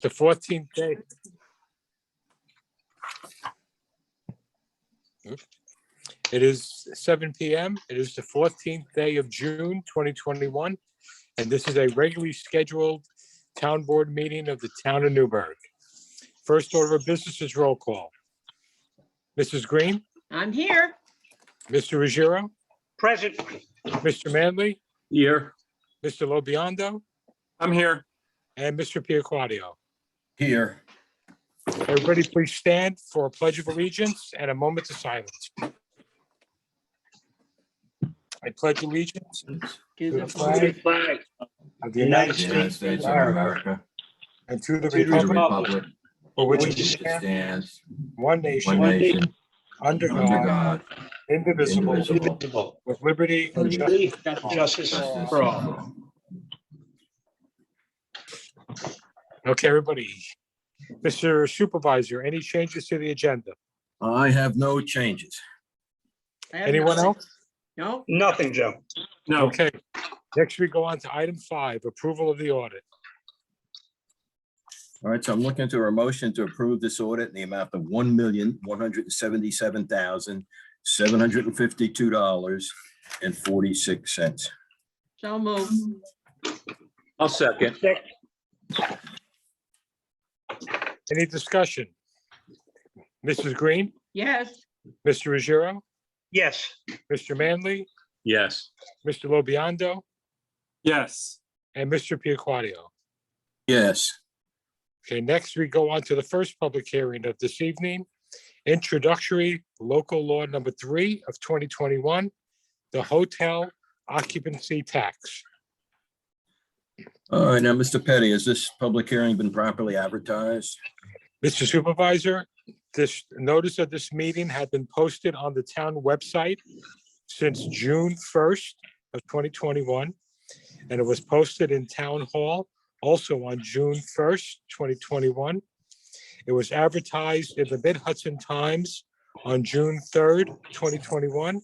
the 14th day. It is 7 p.m. It is the 14th day of June, 2021, and this is a regularly scheduled town board meeting of the town of Newburgh. First order of business is roll call. Mrs. Green, I'm here. Mr. Ruggiero, Present. Mr. Manley, Here. Mr. Lobiondo, I'm here. and Mr. Piaquadio. Here. Everybody please stand for a pledge of allegiance and a moment of silence. I pledge allegiance To the the flag Flag. of the United United States States of America. and to the To the To the republic republic for which which it it stands, stands, one one nation, nation, under under God, God, indivisible, indivisible, with liberty and justice. Justice justice for all. for all. Okay, everybody. Mr. Supervisor, any changes to the agenda? I have no changes. I have Anyone nothing. else? No, Nothing, Joe. No. Okay. Next, we go on to item 5, approval of the audit. All right, so I'm looking to a motion to approve this audit in the amount of $1,177,752.46. so move. I'll second. Any discussion? Mrs. Green, Yes, Mr. Ruggiero, Yes. Mr. Manley, Yes. Mr. Lobiondo, Yes. and Mr. Piaquadio. Yes. Okay, next we go on to the first public hearing of this evening. Introductory local law number 3 of 2021, the hotel occupancy tax. All right, now, Mr. Petty, has this public hearing been properly advertised? Mr. Supervisor, this notice of this meeting had been posted on the town website since June 1st of 2021, and it was posted in Town Hall also on June 1st, 2021. It was advertised in the Mid-Hudson Times on June 3rd, 2021,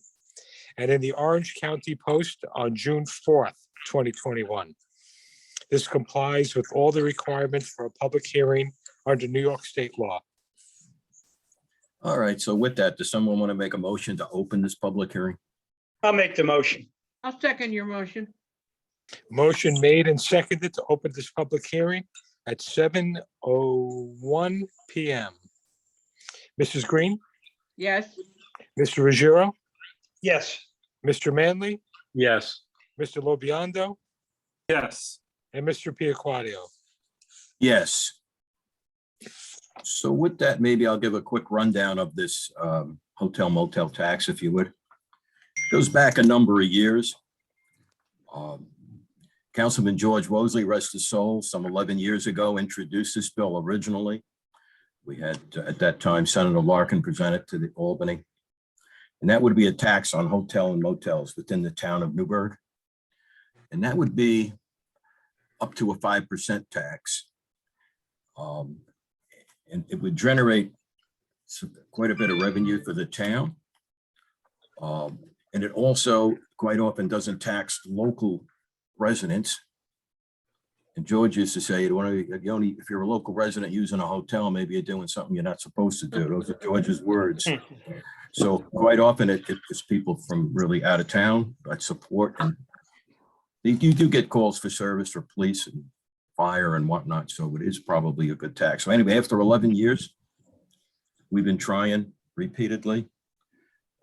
and in the Orange County Post on June 4th, 2021. This complies with all the requirements for a public hearing under New York State law. All right, so with that, does someone want to make a motion to open this public hearing? I'll make the motion. I'll second your motion. Motion made and seconded to open this public hearing at 7:01 PM. Mrs. Green, Yes, Mr. Ruggiero, Yes. Mr. Manley, Yes. Mr. Lobiondo, Yes. and Mr. Piaquadio. Yes. So with that, maybe I'll give a quick rundown of this hotel motel tax, if you would. Goes back a number of years. Councilman George Wosley, rest his soul, some 11 years ago, introduced this bill originally. We had, at that time, Senator Larkin presented to the Albany. And that would be a tax on hotel and motels within the town of Newburgh. And that would be up to a 5% tax. And it would generate quite a bit of revenue for the town. And it also quite often doesn't tax local residents. And George used to say, if you're a local resident using a hotel, maybe you're doing something you're not supposed to do. Those are George's words. So quite often it's people from really out of town that support, and you do get calls for service for police and fire and whatnot. So it is probably a good tax. So anyway, after 11 years, we've been trying repeatedly.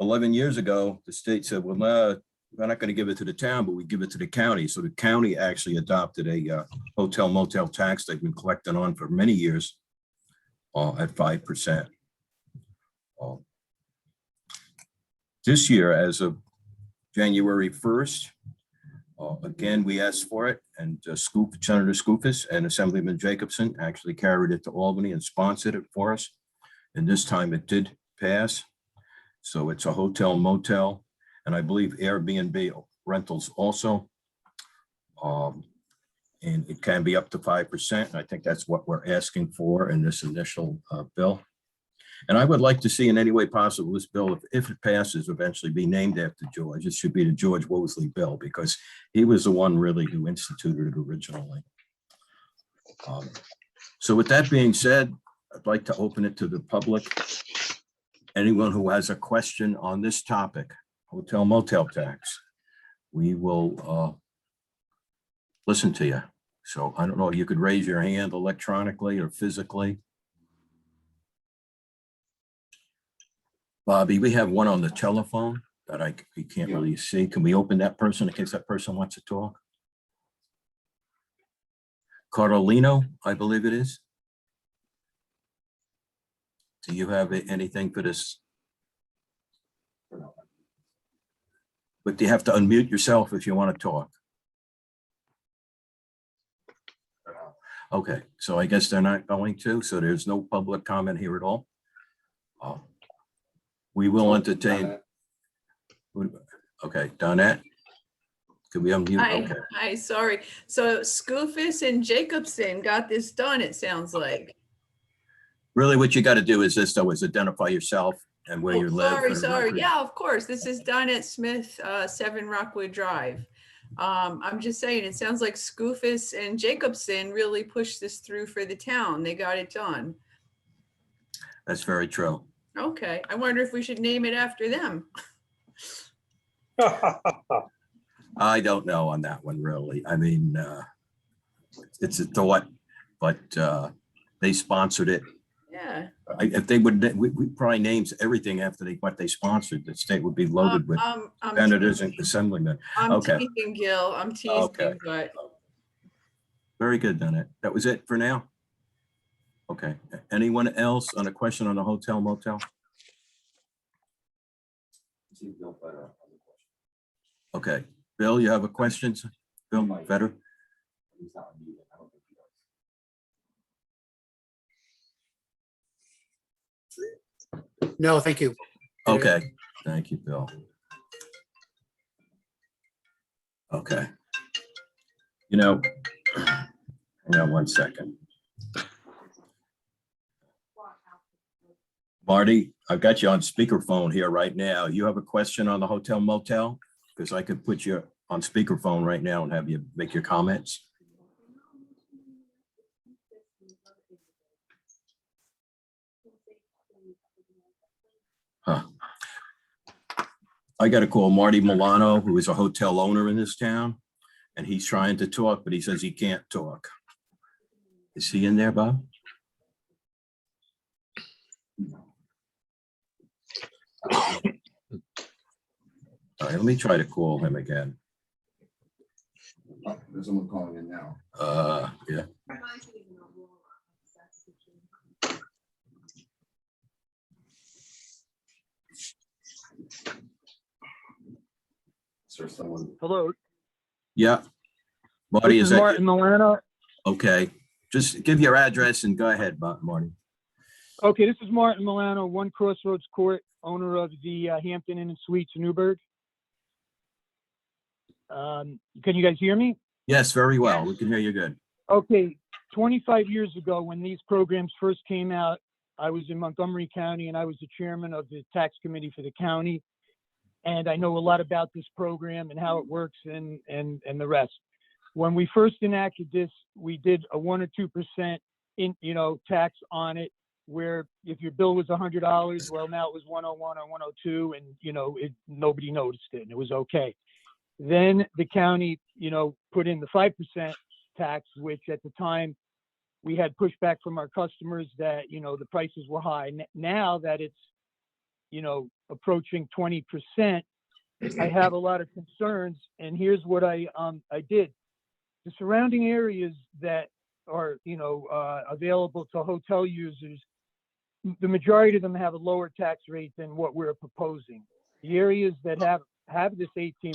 11 years ago, the state said, well, no, we're not going to give it to the town, but we give it to the county. So the county actually adopted a hotel motel tax they've been collecting on for many years at 5%. This year, as of January 1st, again, we asked for it, and Senator Skoufis and Assemblyman Jacobson actually carried it to Albany and sponsored it for us. And this time it did pass. So it's a hotel motel, and I believe Airbnb rentals also. And it can be up to 5%. And I think that's what we're asking for in this initial bill. And I would like to see in any way possible this bill, if it passes, eventually be named after George. It should be the George Wosley bill, because he was the one really who instituted it originally. So with that being said, I'd like to open it to the public. Anyone who has a question on this topic, hotel motel tax, we will listen to you. So I don't know, you could raise your hand electronically or physically. Bobby, we have one on the telephone that we can't really see. Can we open that person in case that person wants to talk? Carolino, I believe it is. Do you have anything for this? But you have to unmute yourself if you want to talk. Okay, so I guess they're not going to, so there's no public comment here at all. We will entertain. Okay, Donette? Could we unmute? Hi, Okay. hi, sorry. So Skoufis and Jacobson got this done, it sounds like. Really, what you got to do is this, though, is identify yourself and where Oh, you live. sorry, for the sorry. record. Yeah, of course. This is Donette Smith, 7 Rockwood Drive. I'm just saying, it sounds like Skoufis and Jacobson really pushed this through for the town. They got it done. That's very true. Okay, I wonder if we should name it after them. I don't know on that one, really. I mean, it's a thought, but they sponsored it. Yeah. If they would, we probably names everything after what they sponsored. The state would be loaded with senators and assemblymen. I'm Okay. teasing, Gil. I'm teasing, Okay. but Very good, Donette. That was it for now? Okay. Anyone else on a question on the hotel motel? Okay. Bill, you have a question? Bill, better? No, thank you. Okay. Thank you, Bill. Okay. You know, hang on one second. Marty, I've got you on speakerphone here right now. You have a question on the hotel motel? Because I could put you on speakerphone right now and have you make your comments. Huh. I got to call Marty Milano, who is a hotel owner in this town, and he's trying to talk, but he says he can't talk. Is he in there, Bob? All right, let me try to call him again. There's someone calling in now. Yeah. Sir, someone. Hello, Yeah. Marty, this is is that Martin you? Milano. Okay, just give your address and go ahead, Marty. Okay, this is Martin Milano, 1 Crossroads Court, owner of the Hampton Inn and Suites in Newburgh. Can you guys hear me? Yes, very well. We can hear you good. Okay, 25 years ago, when these programs first came out, I was in Montgomery County and I was the chairman of the tax committee for the county. And I know a lot about this program and how it works and the rest. When we first enacted this, we did a 1 or 2% tax on it, where if your bill was $100, well, now it was 101 or 102, and nobody noticed it and it was okay. Then the county, put in the 5% tax, which at the time we had pushback from our customers that, the prices were high. Now that it's, approaching 20%, I have a lot of concerns, and here's what I did. The surrounding areas that are, available to hotel users, the majority of them have a lower tax rate than what we're proposing. The areas that have this 18%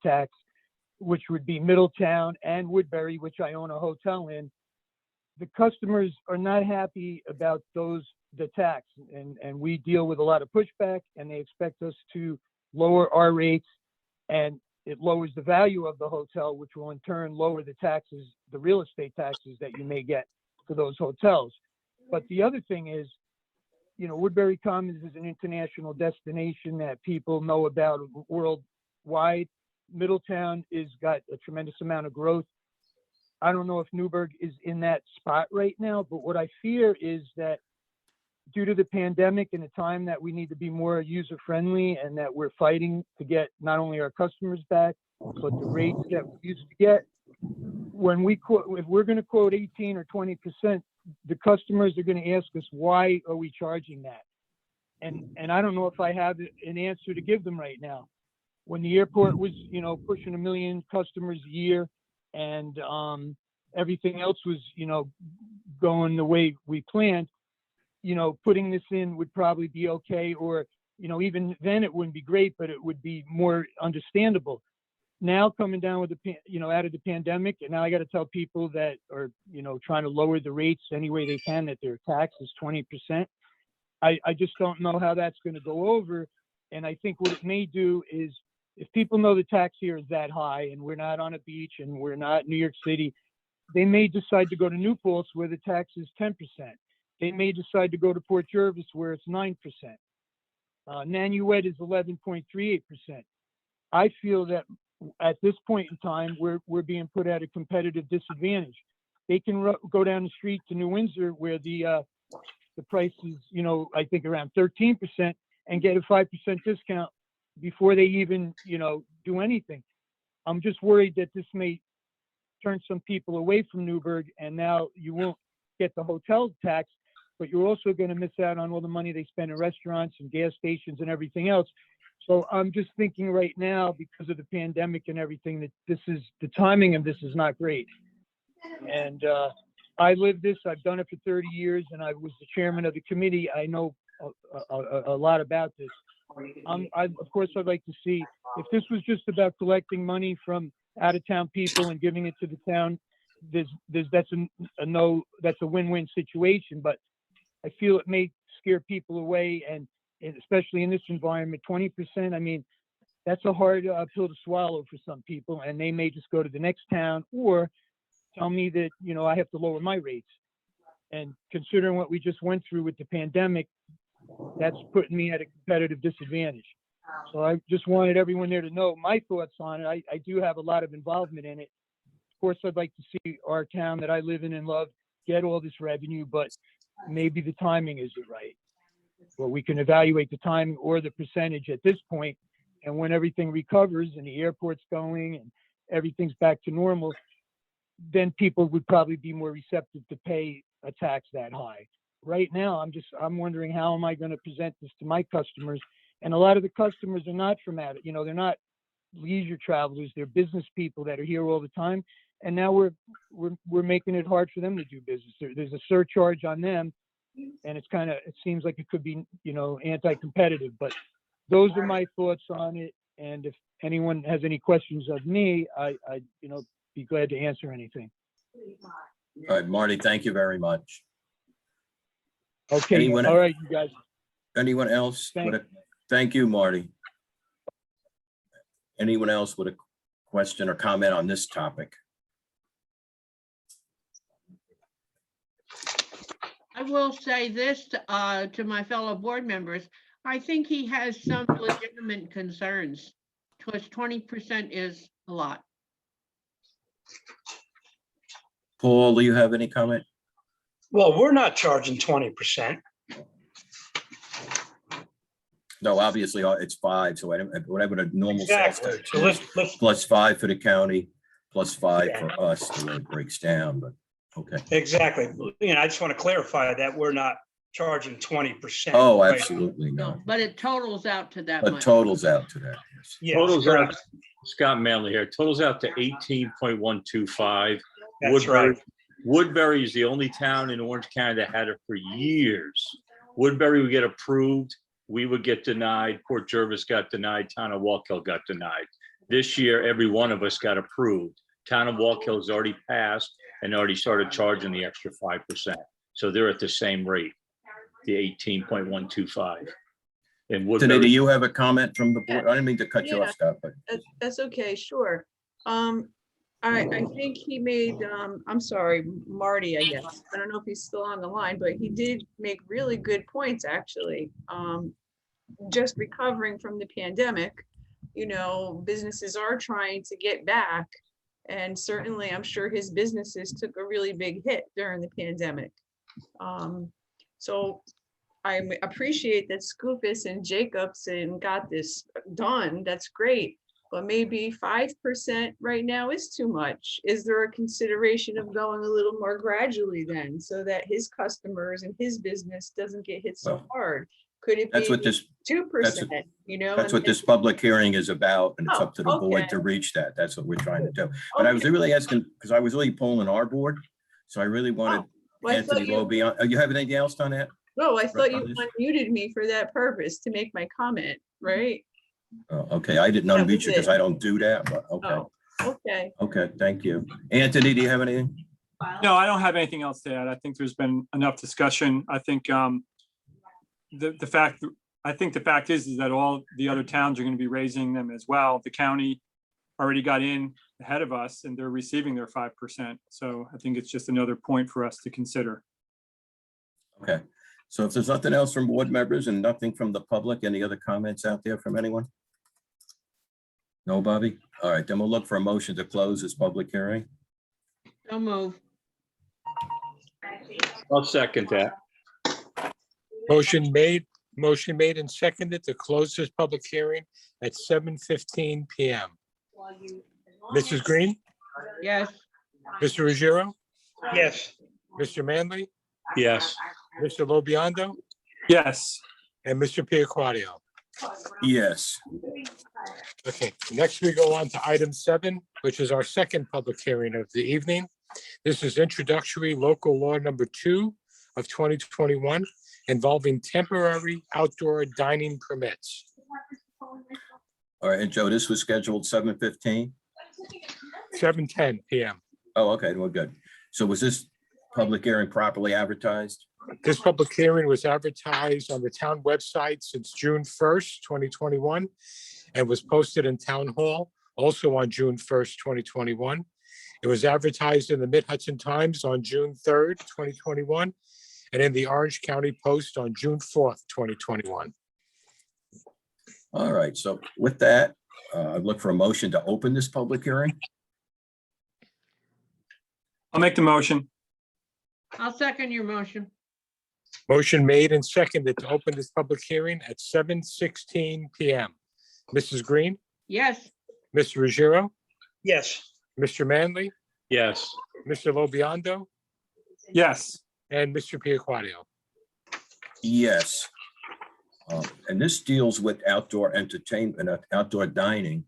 tax, which would be Middletown and Woodbury, which I own a hotel in, the customers are not happy about the tax, and we deal with a lot of pushback, and they expect us to lower our rates, and it lowers the value of the hotel, which will in turn lower the taxes, the real estate taxes that you may get for those hotels. But the other thing is, Woodbury Commons is an international destination that people know about worldwide. Middletown got a tremendous amount of growth. I don't know if Newburgh is in that spot right now, but what I fear is that due to the pandemic and the time that we need to be more user friendly and that we're fighting to get not only our customers back, but the rates that we used to get. When we quote, if we're going to quote 18 or 20%, the customers are going to ask us, why are we charging that? And I don't know if I have an answer to give them right now. When the airport was, you know, pushing 1 million customers a year and everything else was, you know, going the way we planned, you know, putting this in would probably be okay, or, you know, even then it wouldn't be great, but it would be more understandable. Now coming down with the, you know, out of the pandemic, and now I got to tell people that are, you know, trying to lower the rates any way they can, that their tax is 20%. I just don't know how that's going to go over. And I think what it may do is, if people know the tax here is that high and we're not on a beach and we're not in New York City, they may decide to go to New Paltz where the tax is 10%. They may decide to go to Port Jervis where it's 9%. Nanuet is 11.38%. I feel that at this point in time, we're being put at a competitive disadvantage. They can go down the street to New Windsor where the price is, you know, I think around 13%, and get a 5% discount before they even, you know, do anything. I'm just worried that this may turn some people away from Newburgh, and now you won't get the hotel tax, but you're also going to miss out on all the money they spend in restaurants and gas stations and everything else. So I'm just thinking right now, because of the pandemic and everything, that the timing of this is not great. And I live this, I've done it for 30 years, and I was the chairman of the committee. I know a lot about this. Of course, I'd like to see, if this was just about collecting money from out-of-town people and giving it to the town, that's a win-win situation. But I feel it may scare people away, and especially in this environment, 20%. I mean, that's a hard pill to swallow for some people, and they may just go to the next town or tell me that, you know, I have to lower my rates. And considering what we just went through with the pandemic, that's putting me at a competitive disadvantage. So I just wanted everyone there to know my thoughts on it. I do have a lot of involvement in it. Of course, I'd like to see our town that I live in and love get all this revenue, but maybe the timing isn't right. Well, we can evaluate the timing or the percentage at this point, and when everything recovers and the airport's going and everything's back to normal, then people would probably be more receptive to pay a tax that high. Right now, I'm wondering, how am I going to present this to my customers? And a lot of the customers are not from out, you know, they're not leisure travelers, they're business people that are here all the time. And now we're making it hard for them to do business. There's a surcharge on them, and it seems like it could be, you know, anti-competitive. But those are my thoughts on it. And if anyone has any questions of me, I you know, be glad to answer anything. All right, Marty, thank you very much. Okay, Anyone- all right, you guys. Anyone else? Thank you, Marty. Anyone else with a question or comment on this topic? I will say this to my fellow board members. I think he has some legitimate concerns, because 20% is a lot. Paul, do you have any comment? Well, we're not charging 20%. No, obviously it's 5, so whatever the normal sales Exactly. tax So is, let's, plus 5 for the county, plus 5 for us, the way it breaks down, but okay. exactly. You know, I just want to clarify that we're not charging 20%. Oh, right? absolutely No, not. but it totals out to that But much. totals out to that, yes. Yes, Totals correct. out, Scott Manley here, totals out to 18.125. That's right. Woodbury is the only town in Orange County that had it for years. Woodbury would get approved, we would get denied, Port Jervis got denied, Town of Wallkill got denied. This year, every one of us got approved. Town of Wallkill has already passed and already started charging the extra 5%. So they're at the same rate, the 18.125. And Tanita, Woodbury, you have a comment from the board? I didn't mean to cut you Yeah. off, Scott, but That's okay, sure. I think he made, I'm sorry, Marty, I guess. I don't know if he's still on the line, but he did make really good points, actually. Just recovering from the pandemic, you know, businesses are trying to get back. And certainly, I'm sure his businesses took a really big hit during the pandemic. So I appreciate that Scoofus and Jacobson got this done. That's great. But maybe 5% right now is too much. Is there a consideration of going a little more gradually then, so that his customers and his business doesn't get hit so Well, hard? Could it That's be what this, 2%, you know? that's and what this public hearing is about, and it's Oh, up to the board okay. to reach that. That's what we're trying to do. But I was Okay. really asking, because I was really polling our board, so I really wanted Oh, well, I thought Anthony Lowe be on. You have anything else on that? No, I thought you on this? unmuted me for that purpose, to make my comment, right? Oh, okay, I didn't That unmute was you because it. I don't do that, but okay, Oh, okay. okay, thank you. Anthony, do you have anything? No, I don't have anything else to add. I think there's been enough discussion. I think the fact is that all the other towns are going to be raising them as well. The county already got in ahead of us and they're receiving their 5%. So I think it's just another point for us to consider. Okay, so if there's nothing else from board members and nothing from the public, any other comments out there from anyone? No, Bobby? All right, then we'll look for a motion to close this public hearing. So move. I'll second that. Motion made and seconded to close this public hearing at 7:15 PM. Mrs. Green, Yes, Mr. Ruggiero, Yes, Mr. Manley, Yes, Mr. Lobiondo, Yes, and Mr. Piaquadio. Yes, Okay, next we go on to item 7, which is our second public hearing of the evening. This is introductory local law number 2 of 2021 involving temporary outdoor dining permits. all right, and Joe, this was scheduled 7:15. 7:10 PM. Oh, okay, we're good. So was this public hearing properly advertised? This public hearing was advertised on the town website since June 1st, 2021, and was posted in Town Hall also on June 1st, 2021. It was advertised in the Mid-Hudson Times on June 3rd, 2021, and in the Orange County Post on June 4th, 2021. All right, so with that, I'd look for a motion to open this public hearing. I'll make the motion. I'll second your motion. Motion made and seconded to open this public hearing at 7:16 PM. Mrs. Green, Yes, Mr. Ruggiero, yes, Mr. Manley, yes, Mr. Lobiondo, Yes, and Mr. Piaquadio. Yes. And this deals with outdoor entertainment, outdoor dining.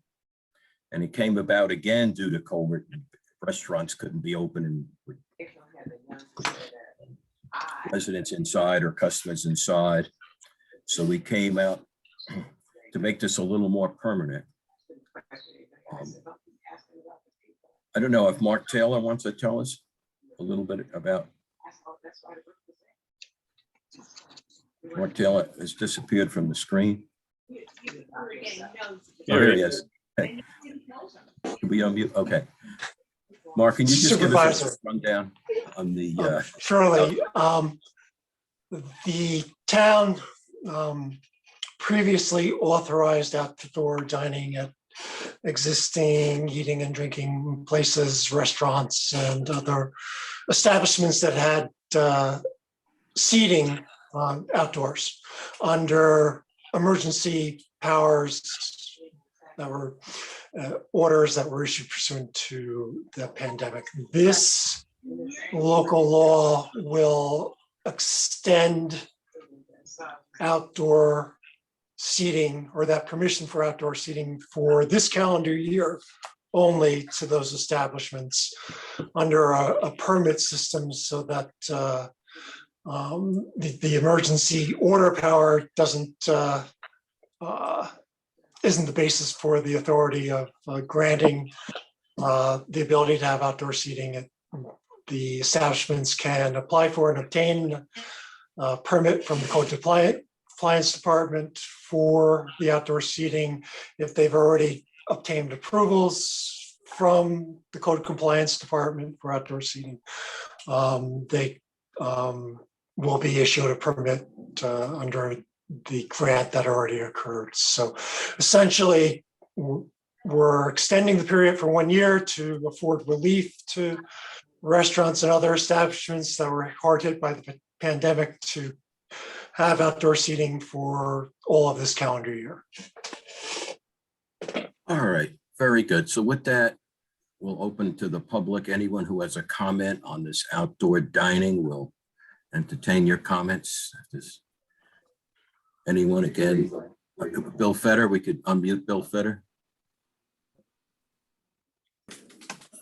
And it came about again due to COVID. Restaurants couldn't be open and with residents inside or customers inside. So we came out to make this a little more permanent. I don't know if Mark Taylor wants to tell us a little bit about. Mark Taylor has disappeared from the screen. Oh, here he is. Okay. Can we unmute? Okay. Mark, can you just give us a Supervisor. rundown on the, Surely, the town previously authorized outdoor dining at existing eating and drinking places, restaurants, and other establishments that had seating outdoors under emergency powers that were orders that were issued pursuant to the pandemic. This local law will extend outdoor seating, or that permission for outdoor seating, for this calendar year only to those establishments under a permit system, so that the emergency order power isn't the basis for the authority of granting the ability to have outdoor seating. The establishments can apply for and obtain a permit from the code compliance department for the outdoor seating. If they've already obtained approvals from the code compliance department for outdoor seating, they will be issued a permit under the grant that already occurred. So essentially, we're extending the period for 1 year to afford relief to restaurants and other establishments that were hard hit by the pandemic to have outdoor seating for all of this calendar year. All right, very good. So with that, we'll open to the public. Anyone who has a comment on this outdoor dining will entertain your comments. If there's anyone, again, Bill Fetter, we could unmute Bill Fetter.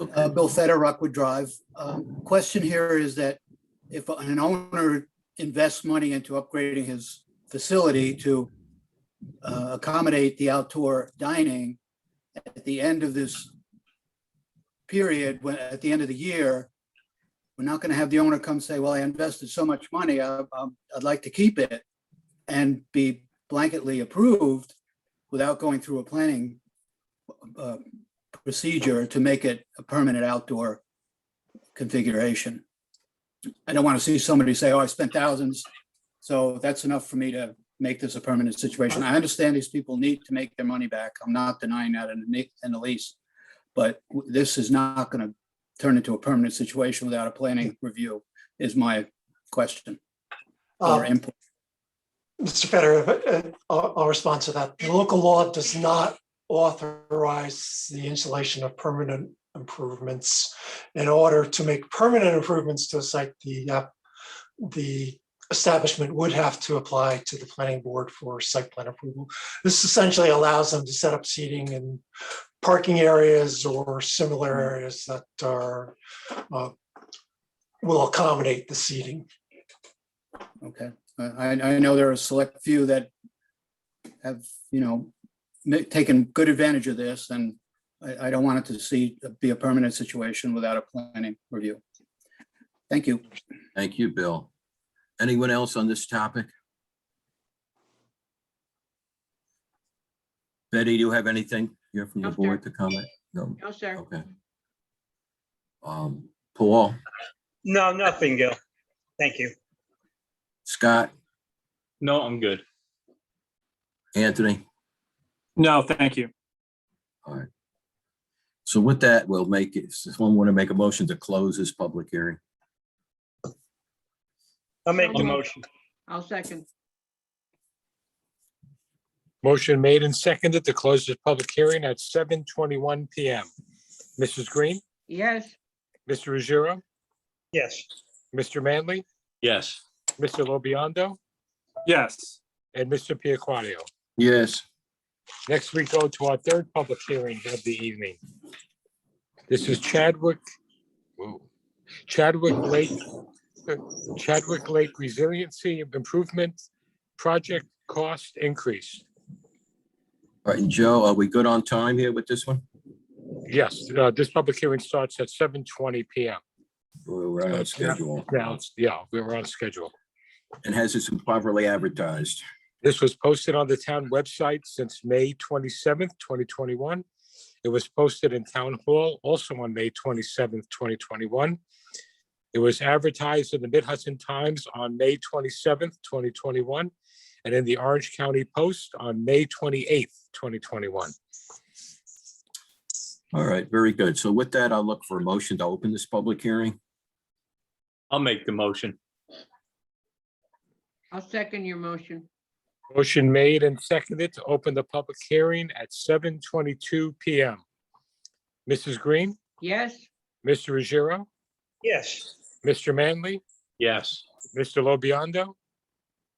Okay. Bill Fetter, Rockwood Drive. Question here is that if an owner invests money into upgrading his facility to accommodate the outdoor dining, at the end of this period, when at the end of the year, we're not going to have the owner come say, well, I invested so much money, I'd like to keep it, and be blanketly approved without going through a planning procedure to make it a permanent outdoor configuration. I don't want to see somebody say, oh, I spent thousands, so that's enough for me to make this a permanent situation. I understand these people need to make their money back. I'm not denying that in the lease, but this is not going to turn into a permanent situation without a planning review, is my question or input. Mr. Fetter, I'll respond to that. The local law does not authorize the installation of permanent improvements. In order to make permanent improvements to a site, the establishment would have to apply to the planning board for site plan approval. This essentially allows them to set up seating in parking areas or similar areas that are will accommodate the seating. Okay, I know there are a select few that have, taken good advantage of this, and I don't want it to be a permanent situation without a planning review. Thank you. Thank you, Bill. Anyone else on this topic? Betty, do you have anything here from the No, sir. board to comment? No, No, sir. okay. Paul, No, nothing, Gil. Thank you. Scott, No, I'm good. Anthony? No, thank you. All right. So with that, we'll make it, someone want to make a motion to close this public hearing? I'll make the motion. I'll second. Motion made and seconded to close the public hearing at 7:21 PM. Mrs. Green, Yes, Mr. Ruggiero, Yes. Mr. Manley, Yes. Mr. Lobiondo, Yes, and Mr. Piaquadio. Yes. Next, we go to our third public hearing of the evening. This is Chadwick Lake Resiliency Improvement Project Cost Increase. All right, and Joe, are we good on time here with this one? Yes, this public hearing starts at 7:20 PM. We're right on schedule. Now, we're on schedule. And has it been properly advertised? This was posted on the town website since May 27th, 2021. It was posted in Town Hall also on May 27th, 2021. It was advertised in the Mid-Hudson Times on May 27th, 2021, and in the Orange County Post on May 28th, 2021. All right, very good. So with that, I'll look for a motion to open this public hearing. I'll make the motion. I'll second your motion. Motion made and seconded to open the public hearing at 7:22 PM. Mrs. Green, Yes, Mr. Ruggiero, Yes. Mr. Manley, Yes. Mr. Lobiondo,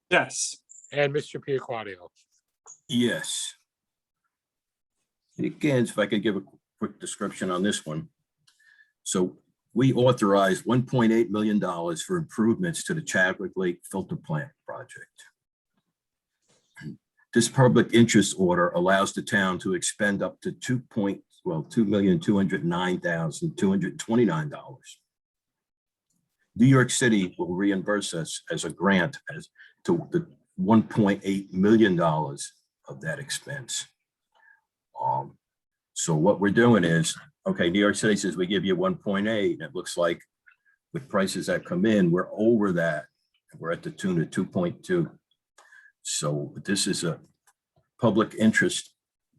yes, and Mr. Piaquadio. Yes. Again, if I could give a quick description on this one. So we authorized $1.8 million for improvements to the Chadwick Lake Filter Plant project. This public interest order allows the town to expend up to $2,209,229. New York City will reimburse us as a grant as to the $1.8 million of that expense. So what we're doing is, okay, New York City says we give you 1.8, and it looks like with prices that come in, we're over that. We're at the tune of 2.2. So this is a public interest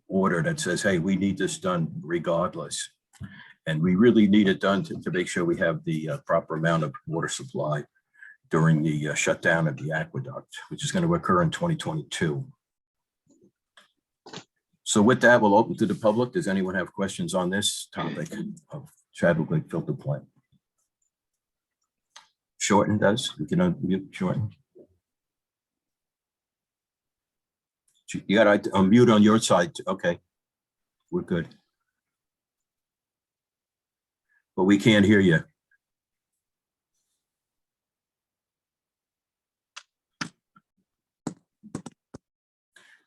order that says, hey, we need this done regardless. And we really need it done to make sure we have the proper amount of water supply during the shutdown of the aqueduct, which is going to occur in 2022. So with that, we'll open to the public. Does anyone have questions on this topic of Chadwick Lake filter plant? Shorten does. We can unmute Shorten. You got to unmute on your side. Okay, we're good. But we can't hear you.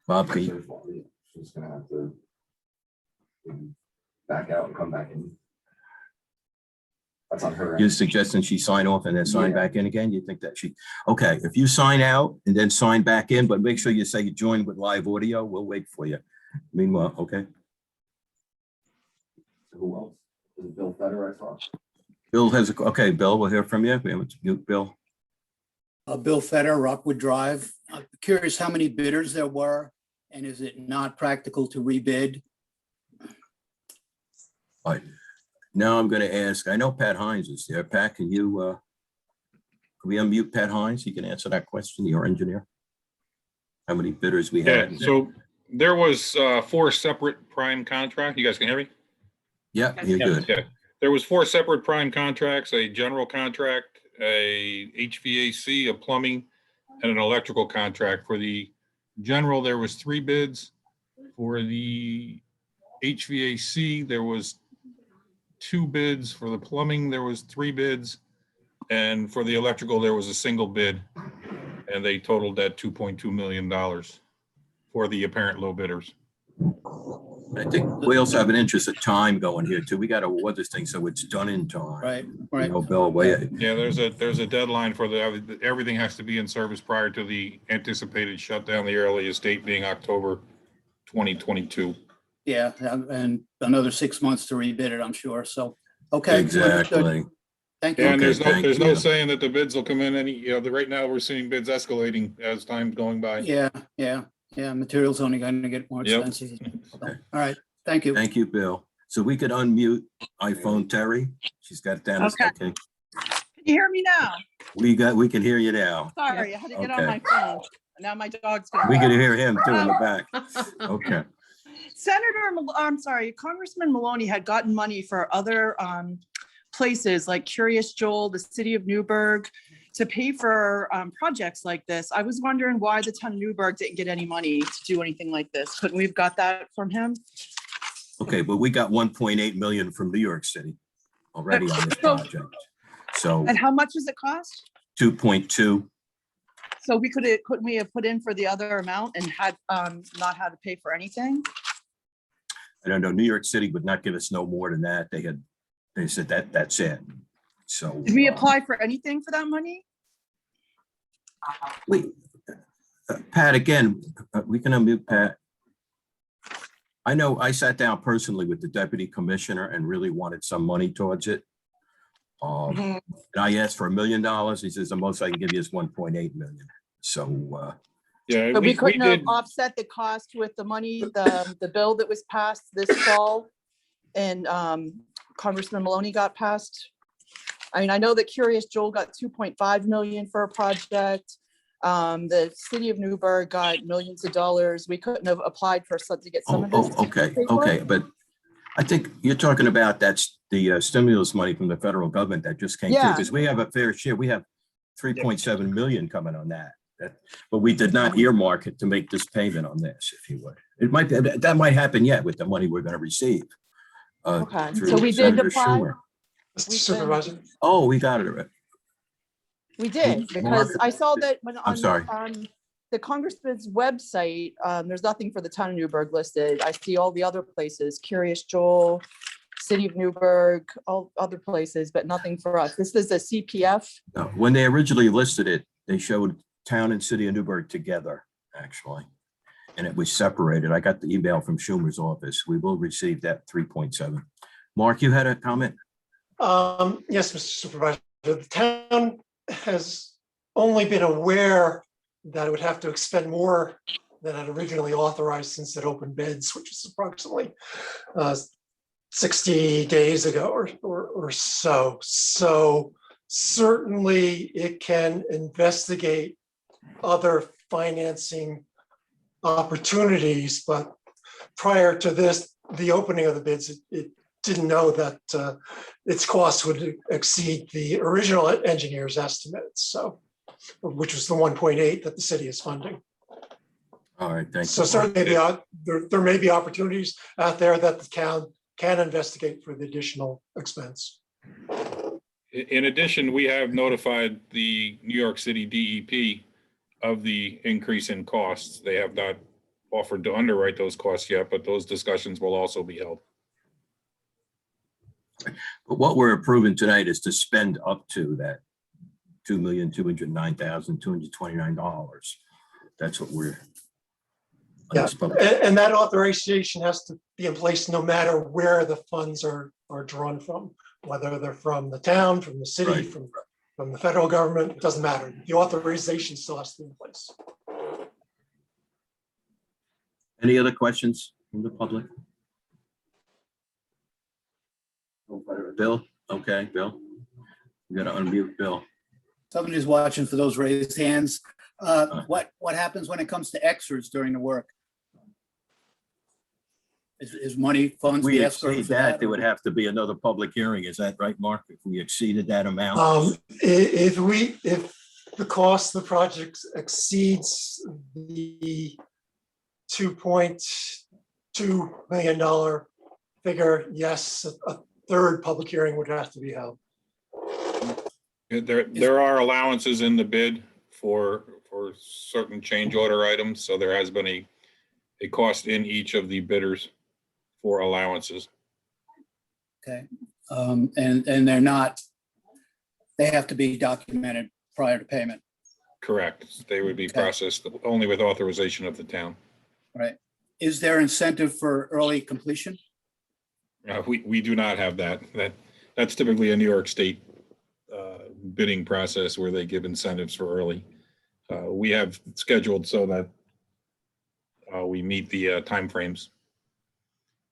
Bob, can you? She's gonna have to back out and come back in. That's on her. You're suggesting she sign off and then sign Yeah. back in again? You think that she, okay, if you sign out and then sign back in, but make sure you say you join with live audio, we'll wait for you. Meanwhile, okay. Who else? Is it Bill Fetter, I thought? Bill has, okay, Bill, we'll hear from you. We have to mute Bill. Bill Fetter, Rockwood Drive. I'm curious how many bidders there were, and is it not practical to rebid? All right. Now I'm going to ask, I know Pat Hines is there. Pat, can we unmute Pat Hines? He can answer that question, your engineer. How many bidders we Yeah, had? so there was 4 separate prime contract. You guys can hear me? Yeah, you're good. Yeah, there was 4 separate prime contracts, a general contract, a HVAC, a plumbing, and an electrical contract. For the general, there was 3 bids. For the HVAC, there was 2 bids. For the plumbing, there was 3 bids. And for the electrical, there was a single bid. And they totaled that $2.2 million for the apparent low bidders. I think we also have an interest of time going here too. We got to award this thing so it's done in time. Right, You right. know, Bill, Yeah, there's a deadline for everything has to be in service prior to the anticipated shutdown, the earliest date being October 2022. Yeah, and another 6 months to rebid it, I'm sure. So, okay. understood. Exactly. Thank you. Yeah, and Okay, there's thank no you. saying that the bids will come in right now we're seeing bids escalating as time's going by. Yeah. Materials only going to get more Yep. expensive. So, Okay. all right, thank you. Thank you, Bill. So we could unmute iPhone Terry. She's got it down. as- Okay. Okay. Can you hear me now? We can hear you now. Sorry, I had to get on Okay. my phone. Now my dog's gonna. We bark. can hear him too in the back. Okay. Congressman Maloney had gotten money for other places like Curious Joel, the city of Newburgh, to pay for projects like this. I was wondering why the town of Newburgh didn't get any money to do anything like this. Couldn't we have got that from him? Okay, but we got 1.8 million from New York City already on this So- project. So And how much does it cost? 2.2. So couldn't we have put in for the other amount and had not had to pay for anything? I don't know. New York City would not give us no more than that. They said that's it. So. Did we apply for anything for that money? Wait, Pat, again, we can unmute Pat. I know I sat down personally with the deputy commissioner and really wanted some money towards it. And I asked for $1 million. He says the most I can give you is 1.8 million. So, Yeah, But we we couldn't have did, offset the cost with the money, the bill that was passed this fall and Congressman Maloney got passed. I mean, I know that Curious Joel got 2.5 million for a project. The city of Newburgh got millions of dollars. We couldn't have applied for some to get some of this. okay, paid for? okay. But I think you're talking about that's the stimulus money from the federal government that just came through. Yeah. Because we have a fair share. We have 3.7 million coming on that. But we did not earmark it to make this payment on this, if you would. It might, that might happen yet with the money we're going to receive. Okay, through so we did Senator apply? Schumer. Mr. We Supervisor, Oh, we got it already. We did, because Mark- I saw that when I'm sorry. on the congressman's website, there's nothing for the town of Newburgh listed. I see all the other places, Curious Joel, City of Newburgh, all other places, but nothing for us. This is a CPF. No, when they originally listed it, they showed town and city of Newburgh together, actually. And it was separated. I got the email from Schumer's office. We will receive that 3.7. Mark, you had a comment? yes, Mr. Supervisor, the town has only been aware that it would have to expend more than had originally authorized since it opened bids, which is approximately 60 days ago or so. So certainly it can investigate other financing opportunities, but prior to this, the opening of the bids, it didn't know that its costs would exceed the original engineer's estimates, so, which was the 1.8 that the city is funding. All right, thank you. So certainly there may be opportunities out there that the town can investigate for the additional expense. In addition, we have notified the New York City DEP of the increase in costs. They have not offered to underwrite those costs yet, but those discussions will also be held. But what we're approving tonight is to spend up to that $2,209,229. That's what we're. Yeah, and that authorization has to be in place no matter where the funds are drawn from, whether they're from the town, from the city, Right. from the federal government, it doesn't matter. The authorization still has to be in place. Any other questions from the public? Bill? Okay, Bill. You gotta unmute Bill. Somebody's watching for those raised hands. What happens when it comes to extras during the work? Is money funds? We the escrow exceed for that, there or- would have to be another public hearing. Is that right, Mark? If we exceeded that amount? If the cost of the project exceeds the $2.2 million figure, yes, a third public hearing would have to be held. There are allowances in the bid for certain change order items, so there has been a cost in each of the bidders for allowances. Okay, and they're not, they have to be documented prior to payment, Correct. They would be Okay. processed only with authorization of the town. right? Is there incentive for early completion? We do not have that. That's typically a New York State bidding process where they give incentives for early. We have scheduled so that we meet the timeframes,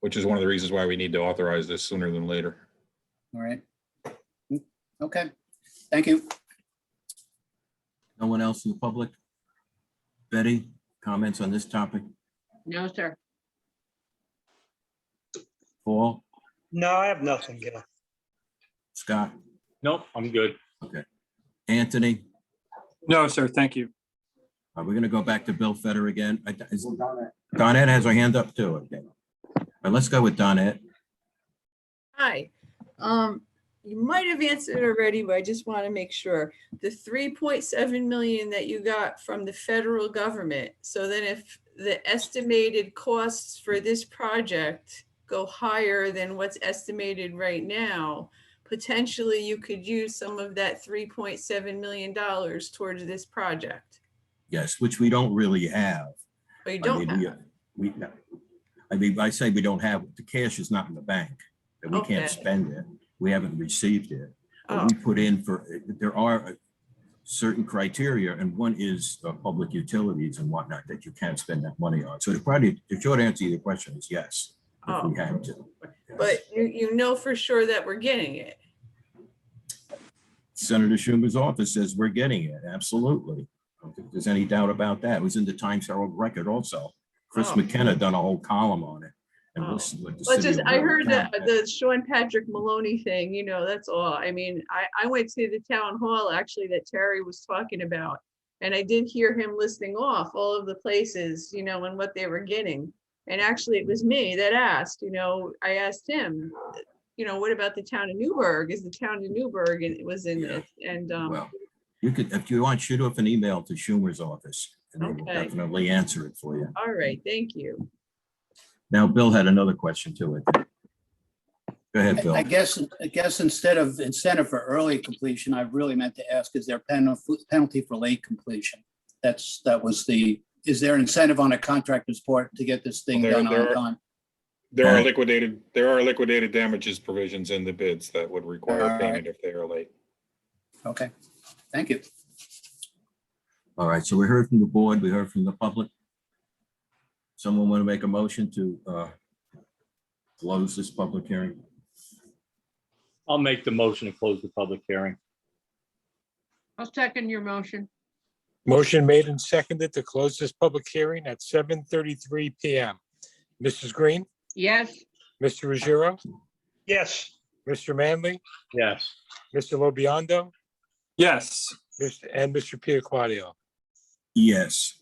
which is one of the reasons why we need to authorize this sooner than later. All right. Okay, thank you. No one else in the public? Betty, comments on this topic? No, sir. Paul, No, I have nothing, Gil. Scott, Nope, I'm good. Anthony? No, sir, thank you. We're gonna go back to Bill Fetter again. Donette has her hand up too. Okay. All right, let's go with Donette. Hi. You might have answered already, but I just want to make sure. The 3.7 million that you got from the federal government, so then if the estimated costs for this project go higher than what's estimated right now, potentially you could use some of that $3.7 million towards this project. Yes, which we don't really have. But you I don't mean, have. I say we don't have, the cash is not in the bank, that we Okay. can't spend it. We haven't received it. Oh. But we put in there are certain criteria, and one is public utilities and whatnot that you can't spend that money on. So the short answer to your question is yes, if we had to. But you know for sure that we're getting it. Senator Schumer's office says we're getting it, absolutely. I don't think there's any doubt about that. It was in the Times Herald Record also. Chris Oh. McKenna done a whole column on it. And Oh. listened what the Well, city just, of I heard Watertown that had. the Sean Patrick Maloney thing, that's all. I mean, I went to the town hall actually that Terry was talking about. And I did hear him listing off all of the places, and what they were getting. And actually it was me that asked, I asked him, what about the town of Newburgh? Is the town of Newburgh and it was in Yeah. it? And, Well, you could, if you want, shoot off an email to Schumer's office and they will Okay. definitely answer it for you. all right, thank you. Now, Bill had another question to it. Go ahead, Bill. I guess instead of incentive for early completion, I really meant to ask, is there penalty for late completion? Is there an incentive on a contractor's part to get this thing Well, done there on are- time? There are liquidated damages provisions in the bids that would require All right. payment if they are late. Okay, thank you. All right, so we heard from the board, we heard from the public. Someone want to make a motion to close this public hearing? I'll make the motion to close the public hearing. I'll second your motion. Motion made and seconded to close this public hearing at 7:33 PM. Mrs. Green, Yes, Mr. Ruggiero, Yes, Mr. Manley, Yes, Mr. Lobiando, Yes, and Mr. Piaquadio. Yes.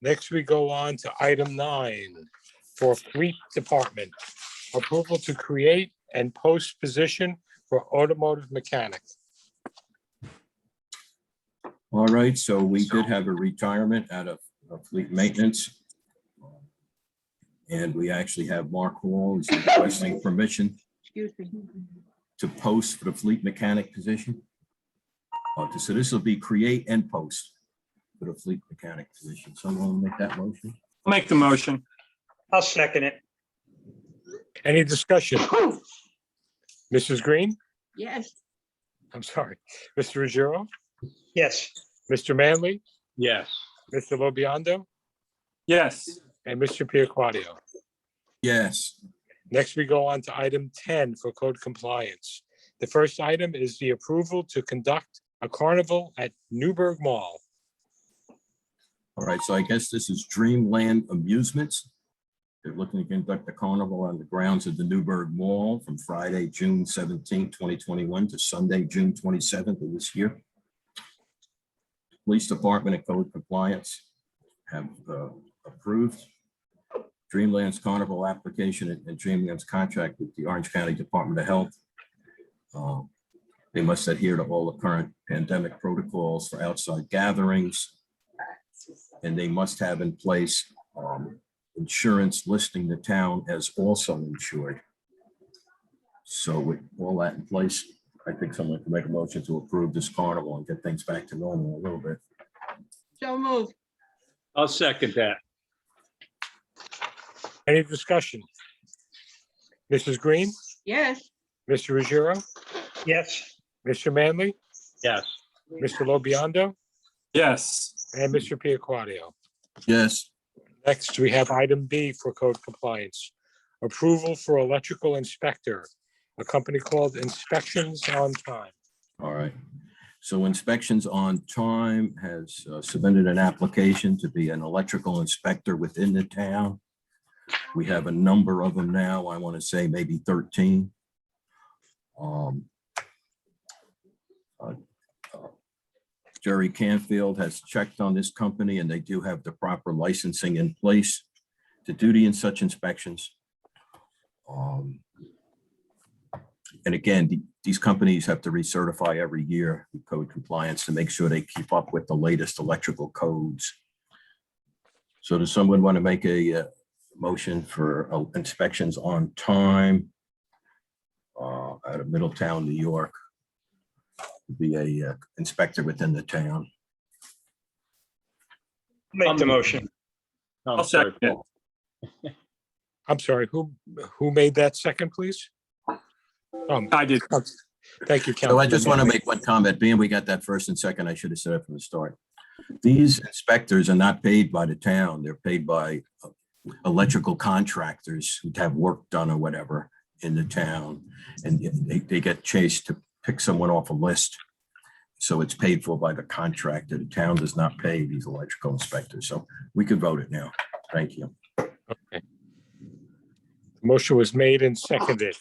Next, we go on to item 9 for Fleet Department. Approval to create and post position for automotive mechanic. All right, so we did have a retirement out of fleet maintenance. And we actually have Mark Hall is requesting permission excuse me. to post for the fleet mechanic position. So this will be create and post for the fleet mechanic position. Someone will make that motion? I'll make the motion. I'll second it. Any discussion? Mrs. Green, Yes, I'm sorry, Mr. Ruggiero, Yes, Mr. Manley, yes, Mr. Lobiando, Yes, and Mr. Piaquadio. Yes. Next, we go on to item 10 for code compliance. The first item is the approval to conduct a carnival at Newburgh Mall. All right, so I guess this is Dreamland Amusements. They're looking to conduct a carnival on the grounds of the Newburgh Mall from Friday, June 17, 2021 to Sunday, June 27th of this year. Police Department and Code Compliance have approved Dreamland's carnival application and Dreamland's contract with the Orange County Department of Health. They must adhere to all the current pandemic protocols for outside gatherings. And they must have in place insurance listing the town as also insured. So with all that in place, I think someone can make a motion to approve this carnival and get things back to normal a little bit. so moved. I'll second that. Any discussion? Mrs. Green, Yes, Mr. Ruggiero, yes, Mr. Manley, Yes, Mr. Lobiando, yes, and Mr. Piaquadio. Yes. Next, we have item B for code compliance. Approval for electrical inspector, a company called Inspections on Time. All right. So Inspections on Time has submitted an application to be an electrical inspector within the town. We have a number of them now. I want to say maybe 13. Jerry Canfield has checked on this company and they do have the proper licensing in place to duty in such inspections. And again, these companies have to recertify every year with code compliance to make sure they keep up with the latest electrical codes. So does someone want to make a motion for Inspections on Time out of Middletown, New York? Be a inspector within the town. make the motion. I'll second it. I'm sorry, who made that second, please? I did. Thank you, So I just want to Councilman. make one comment, being we got that first and second, I should have said it from the start. These inspectors are not paid by the town, they're paid by electrical contractors who have work done or whatever in the town. And they get chased to pick someone off a list. So it's paid for by the contractor. The town does not pay these electrical inspectors. So we could vote it now. Thank you. Motion was made and seconded.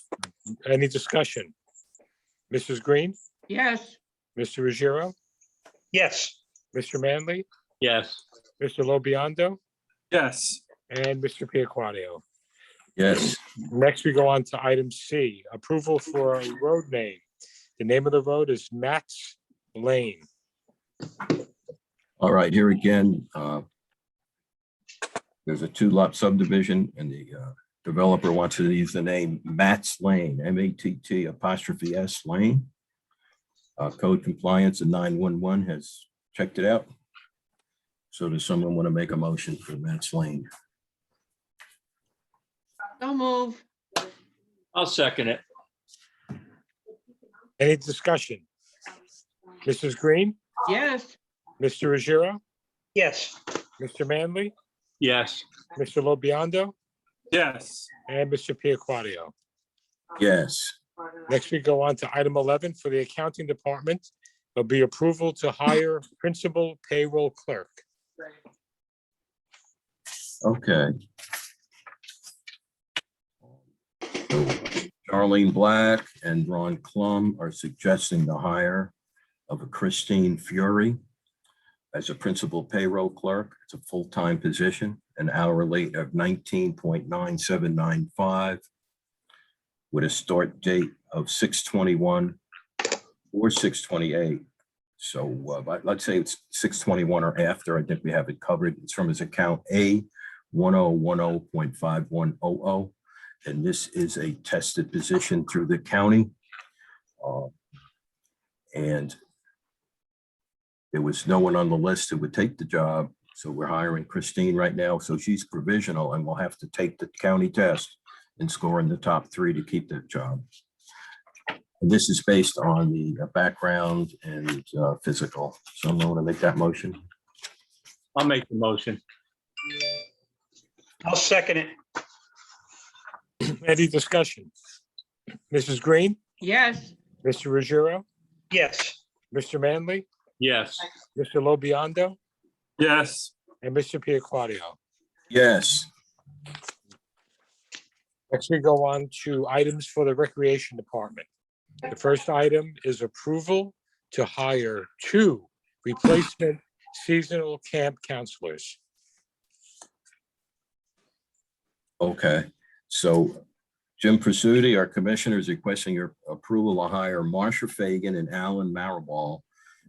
Any discussion? Mrs. Green, yes, Mr. Ruggiero, Yes, Mr. Manley, yes, Mr. Lobiando, Yes, and Mr. Piaquadio. Yes. Next, we go on to item C, approval for a road name. The name of the road is Matt's Lane. All right, here again, there's a 2-lot subdivision and the developer wants to use the name Matt's Lane, MATT' Lane. Code compliance and 911 has checked it out. So does someone want to make a motion for Matt's Lane? so move. I'll second it. Any discussion? Mrs. Green, Yes, Mr. Ruggiero, yes, Mr. Manley, Yes. Mr. Lobiondo, Yes. and Mr. Piaquadio. Yes. Next, we go on to item 11 for the accounting department. There'll be approval to hire principal payroll clerk. Okay. So Charlene Black and Ron Klum are suggesting the hire of a Christine Fury as a principal payroll clerk. It's a full-time position, an hourly rate of 19.9795 with a start date of 6/21 or 6/28. So let's say it's 6/21 or after. I think we have it covered. It's from his account A1010.5100. And this is a tested position through the county. And there was no one on the list who would take the job. So we're hiring Christine right now. So she's provisional and will have to take the county test and score in the top 3 to keep that job. And this is based on the background and physical. Someone want to make that motion? I'll make the motion. I'll second it. Any discussion? Mrs. Green, yes, Mr. Ruggiero, Yes, Mr. Manley, Yes. Mr. Lobiondo, Yes. and Mr. Piaquadio. Yes. Next, we go on to items for the Recreation Department. The first item is approval to hire 2 replacement seasonal camp counselors. Okay. So Jim Prasuti, our commissioner, is requesting your approval to hire Marsha Fagan and Alan Marable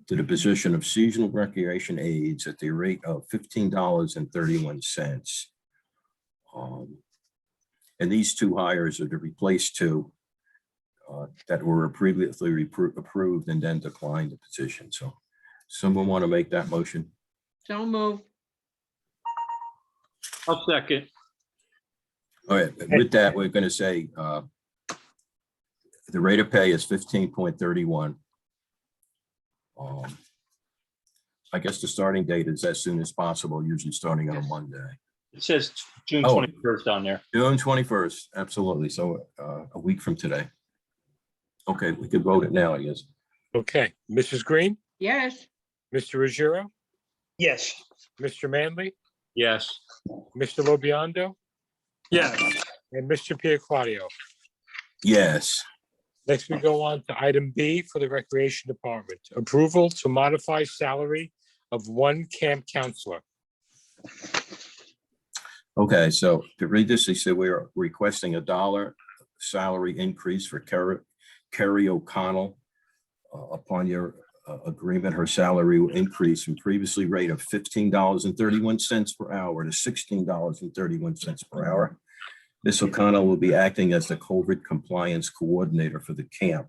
to the position of seasonal recreation aides at the rate of $15.31. And these 2 hires are to replace 2 that were previously approved and then declined the position. So someone want to make that motion? so move, I'll second. All right, with that, we're going to say the rate of pay is 15.31. I guess the starting date is as soon as possible, usually starting on a Monday. It says June Oh. 21st on there. June 21st, absolutely. So a week from today. Okay, we could vote it now, I guess. Okay, Mrs. Green, yes, Mr. Ruggiero, yes, Mr. Manley, Yes. Mr. Lobiondo, Yes. and Mr. Piaquadio. Yes. Next, we go on to item B for the Recreation Department. Approval to modify salary of 1 camp counselor. Okay, so to read this, they said we are requesting $1 salary increase for Kerry O'Connell. Upon your agreement, her salary will increase from previously rate of $15.31 per hour to $16.31 per hour. Ms. O'Connell will be acting as the COVID compliance coordinator for the camp,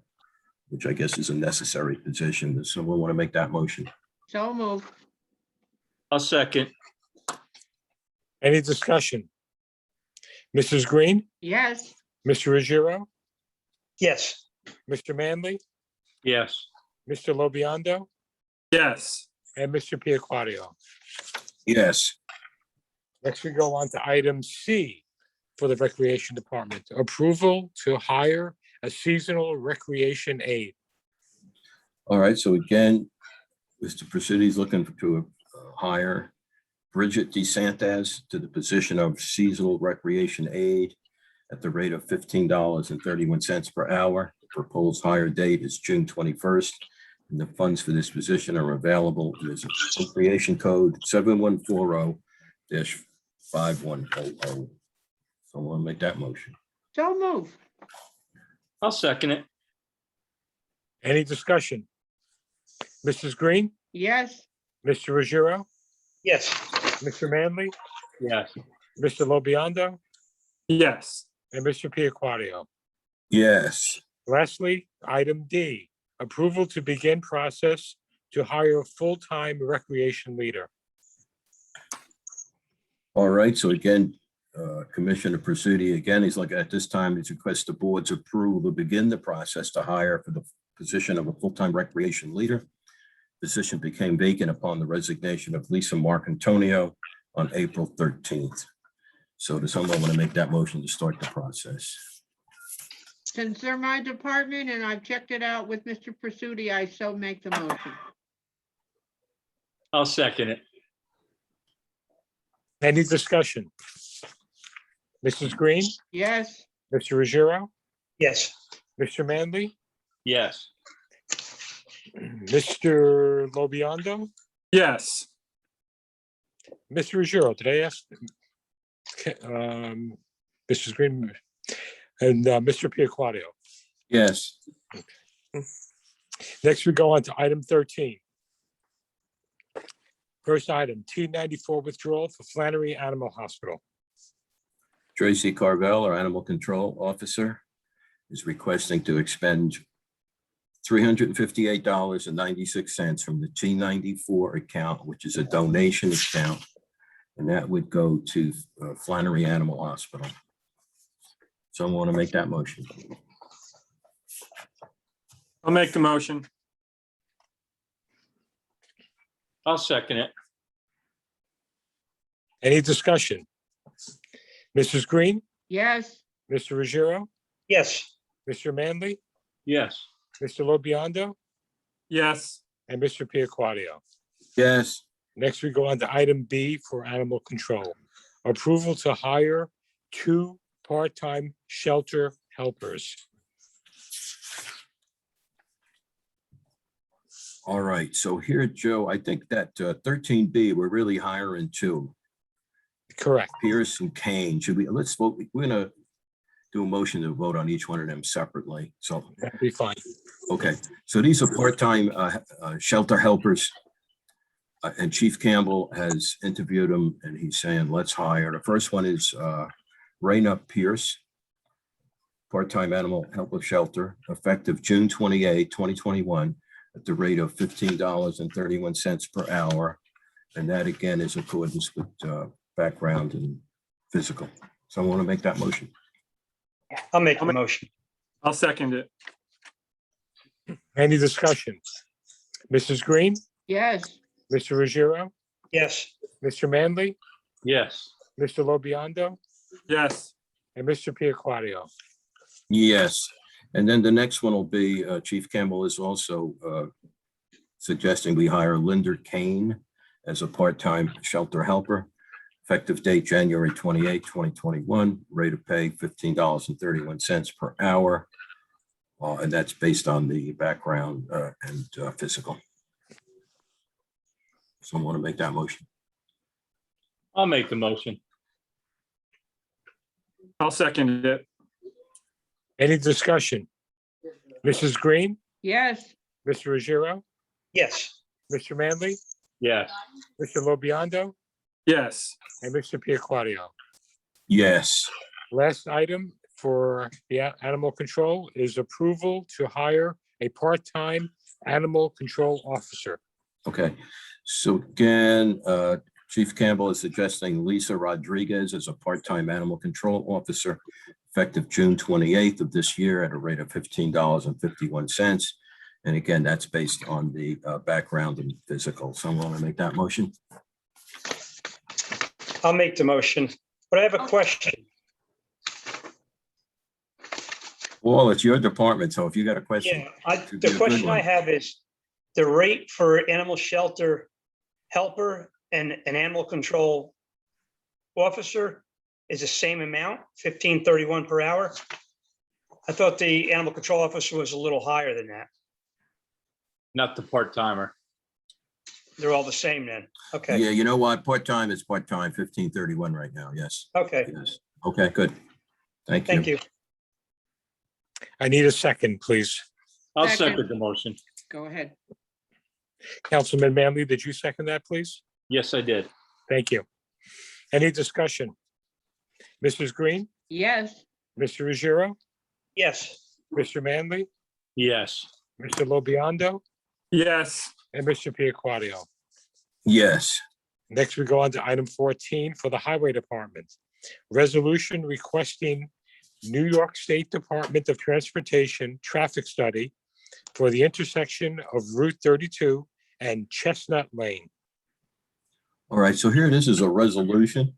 which I guess is a necessary position. Does someone want to make that motion? so move, I'll second. Any discussion? Mrs. Green, yes, Mr. Ruggiero, yes, Mr. Manley, Yes. Mr. Lobiondo, Yes. and Mr. Piaquadio. Yes. Next, we go on to item C for the Recreation Department. Approval to hire a seasonal recreation aide. All right, so again, Mr. Prasuti is looking to hire Bridget DeSantis to the position of seasonal recreation aide at the rate of $15.31 per hour. The proposed hire date is June 21st, and the funds for this position are available. There's an appropriation code 7140-5100. So we'll make that motion. so move, I'll second it. Any discussion? Mrs. Green, yes, Mr. Ruggiero, yes, Mr. Manley, Yes. Mr. Lobiondo, Yes. and Mr. Piaquadio. Yes. Lastly, item D, approval to begin process to hire a full-time recreation leader. All right, so again, Commissioner Prasuti, again, he's like, at this time, he's requests the board's approval to begin the process to hire for the position of a full-time recreation leader. Position became vacant upon the resignation of Lisa Marcantonio on April 13th. So does someone want to make that motion to start the process? Since they're my department and I've checked it out with Mr. Pursuti, I so make the motion. I'll second it. Any discussion? Mrs. Green, Yes, Mr. Ruggiero, Yes, Mr. Manley, Yes, Mr. Lobiondo, Yes, Mr. Ruggiero, did I ask? Mrs. Green and Mr. Piaquadio. Yes. Next, we go on to item 13. First item, T94 withdrawal for Flannery Animal Hospital. Tracy Carvel, our animal control officer, is requesting to expend $358.96 from the T94 account, which is a donation account, and that would go to Flannery Animal Hospital. Someone want to make that motion? I'll make the motion. I'll second it. Any discussion? Mrs. Green, yes, Mr. Ruggiero, yes, Mr. Manley, Yes, Mr. Lobiondo, Yes, and Mr. Piaquadio. Yes. Next, we go on to item B for animal control. Approval to hire 2 part-time shelter helpers. All right, so here, Joe, I think that 13B, we're really hiring 2, Correct. Pierce and Kane. Should we, let's vote, we're gonna do a motion to vote on each one of them separately. So, That'd be fine. okay, so these are part-time shelter helpers. And Chief Campbell has interviewed them and he's saying, let's hire. The first one is Raina Pierce, part-time animal helper shelter, effective June 28, 2021, at the rate of $15.31 per hour. And that again is accordance with background and physical. So I want to make that motion. I'll make the motion. I'll second it. Any discussion? Mrs. Green, yes, Mr. Ruggiero, Yes, Mr. Manley, yes, Mr. Lobiondo, Yes, and Mr. Piaquadio. Yes, and then the next one will be, Chief Campbell is also suggesting we hire Linda Kane as a part-time shelter helper, effective date January 28, 2021, rate of pay $15.31 per hour. And that's based on the background and physical. Someone want to make that motion? I'll make the motion. I'll second it. Any discussion? Mrs. Green, yes, Mr. Ruggiero, yes, Mr. Manley, Yes, Mr. Lobiondo, Yes, and Mr. Piaquadio. Yes. Last item for the animal control is approval to hire a part-time animal control officer. Okay, so again, Chief Campbell is suggesting Lisa Rodriguez as a part-time animal control officer, effective June 28th of this year at a rate of $15.51. And again, that's based on the background and physical. Someone want to make that motion? I'll make the motion, but I have a question. Well, it's your department, so if you got a question. Yeah, should be a the good question I one. have is the rate for animal shelter helper and an animal control officer is the same amount, $15.31 per hour? I thought the animal control officer was a little higher than that. not the part-timer. They're all the same then. Okay, Yeah, you know what? Part-time is part-time, 1531 right now. Yes. okay, Yes. Okay, good. Thank you. thank you. I need a second, please. I'll Second. second the motion. go ahead. Councilman Manley, did you second that, please? Yes, I did. Thank you. Any discussion? Mrs. Green, Yes, Mr. Ruggiero, Yes, Mr. Manley, Yes, Mr. Lobiondo, yes, and Mr. Piaquadio. Yes. Next, we go on to item 14 for the Highway Department. Resolution requesting New York State Department of Transportation traffic study for the intersection of Route 32 and Chestnut Lane. All right, so here this is a resolution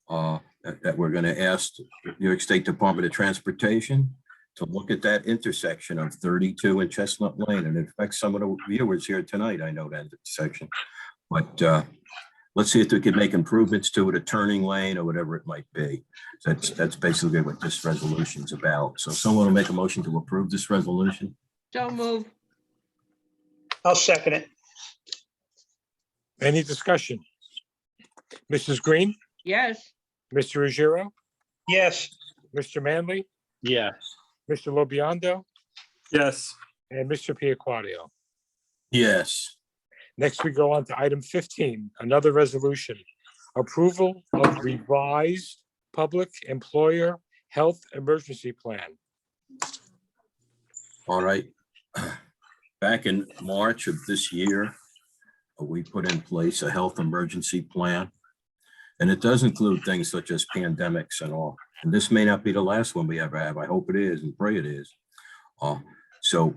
that we're going to ask the New York State Department of Transportation to look at that intersection of 32 and Chestnut Lane, and it affects some of the viewers here tonight. I know that intersection, but let's see if we can make improvements to it, a turning lane or whatever it might be. So that's basically what this resolution is about. So someone will make a motion to approve this resolution. So move. I'll second it. Any discussion? Mrs. Green, Yes. Mr. Ruggiero, Yes, Mr. Manley, Yes. Mr. Lobiondo, yes, and Mr. Piaquadio. Yes. Next, we go on to item 15, another resolution. Approval of revised public employer health emergency plan. All right. Back in March of this year, we put in place a health emergency plan. And it does include things such as pandemics and all. And this may not be the last one we ever have. I hope it is and pray it is. So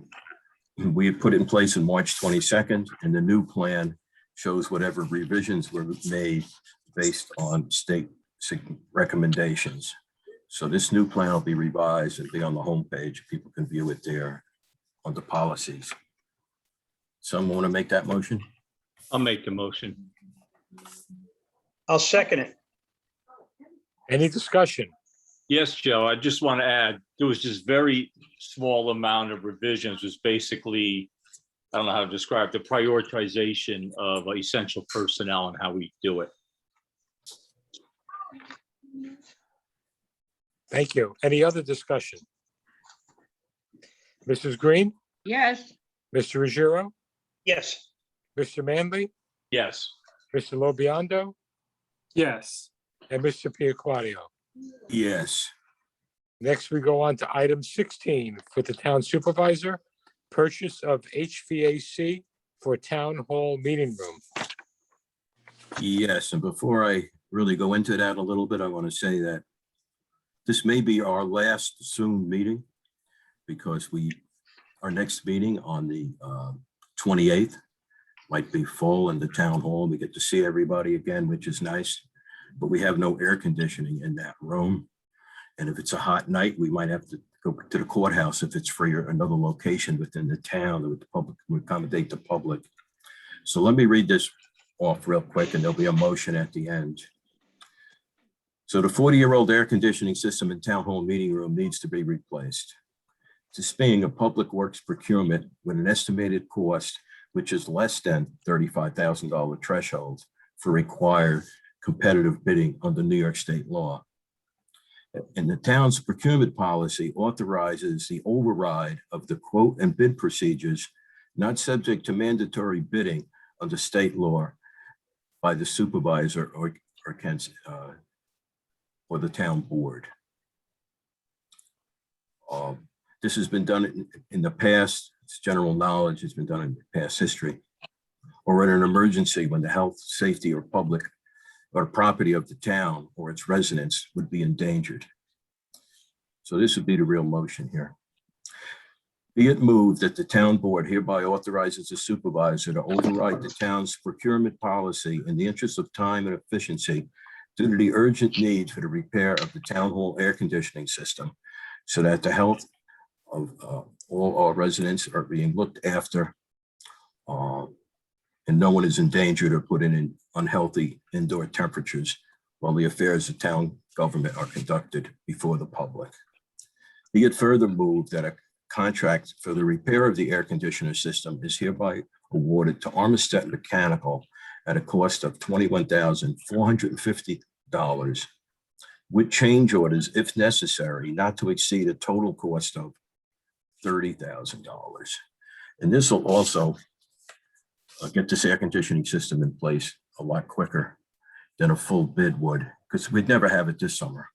we had put it in place on March 22nd, and the new plan shows whatever revisions were made based on state recommendations. So this new plan will be revised and be on the homepage. People can view it there on the policies. Someone want to make that motion? I'll make the motion. I'll second it. Any discussion? Yes, Joe, I just want to add, there was just very small amount of revisions, was basically, I don't know how to describe the prioritization of essential personnel and how we do it. Thank you. Any other discussion? Mrs. Green, Yes. Mr. Ruggiero, Yes, Mr. Manley, Yes. Mr. Lobiondo, yes, and Mr. Piaquadio. Yes. Next, we go on to item 16 for the town supervisor, purchase of HVAC for town hall meeting room. Yes, and before I really go into that a little bit, I want to say that this may be our last Zoom meeting because our next meeting on the 28th might be full in the town hall. We get to see everybody again, which is nice, but we have no air conditioning in that room. And if it's a hot night, we might have to go to the courthouse if it's free or another location within the town that the public would accommodate the public. So let me read this off real quick and there'll be a motion at the end. So the 40-year-old air conditioning system in town hall meeting room needs to be replaced. This being a public works procurement with an estimated cost which is less than $35,000 threshold for required competitive bidding under New York state law. And the town's procurement policy authorizes the override of the quote and bid procedures not subject to mandatory bidding under state law by the supervisor or the town board. This has been done in the past. It's general knowledge. It's been done in past history, or in an emergency when the health, safety, or public or property of the town or its residents would be endangered. So this would be the real motion here. Be it moved that the town board hereby authorizes the supervisor to override the town's procurement policy in the interest of time and efficiency due to the urgent need for the repair of the town hall air conditioning system so that the health of all our residents are being looked after and no one is endangered or put in unhealthy indoor temperatures while the affairs of town government are conducted before the public. Be it further moved that a contract for the repair of the air conditioner system is hereby awarded to Armistead Mechanical at a cost of $21,450 with change orders if necessary, not to exceed a total cost of $30,000. And this will also get this air conditioning system in place a lot quicker than a full bid would, because we'd never have it this summer.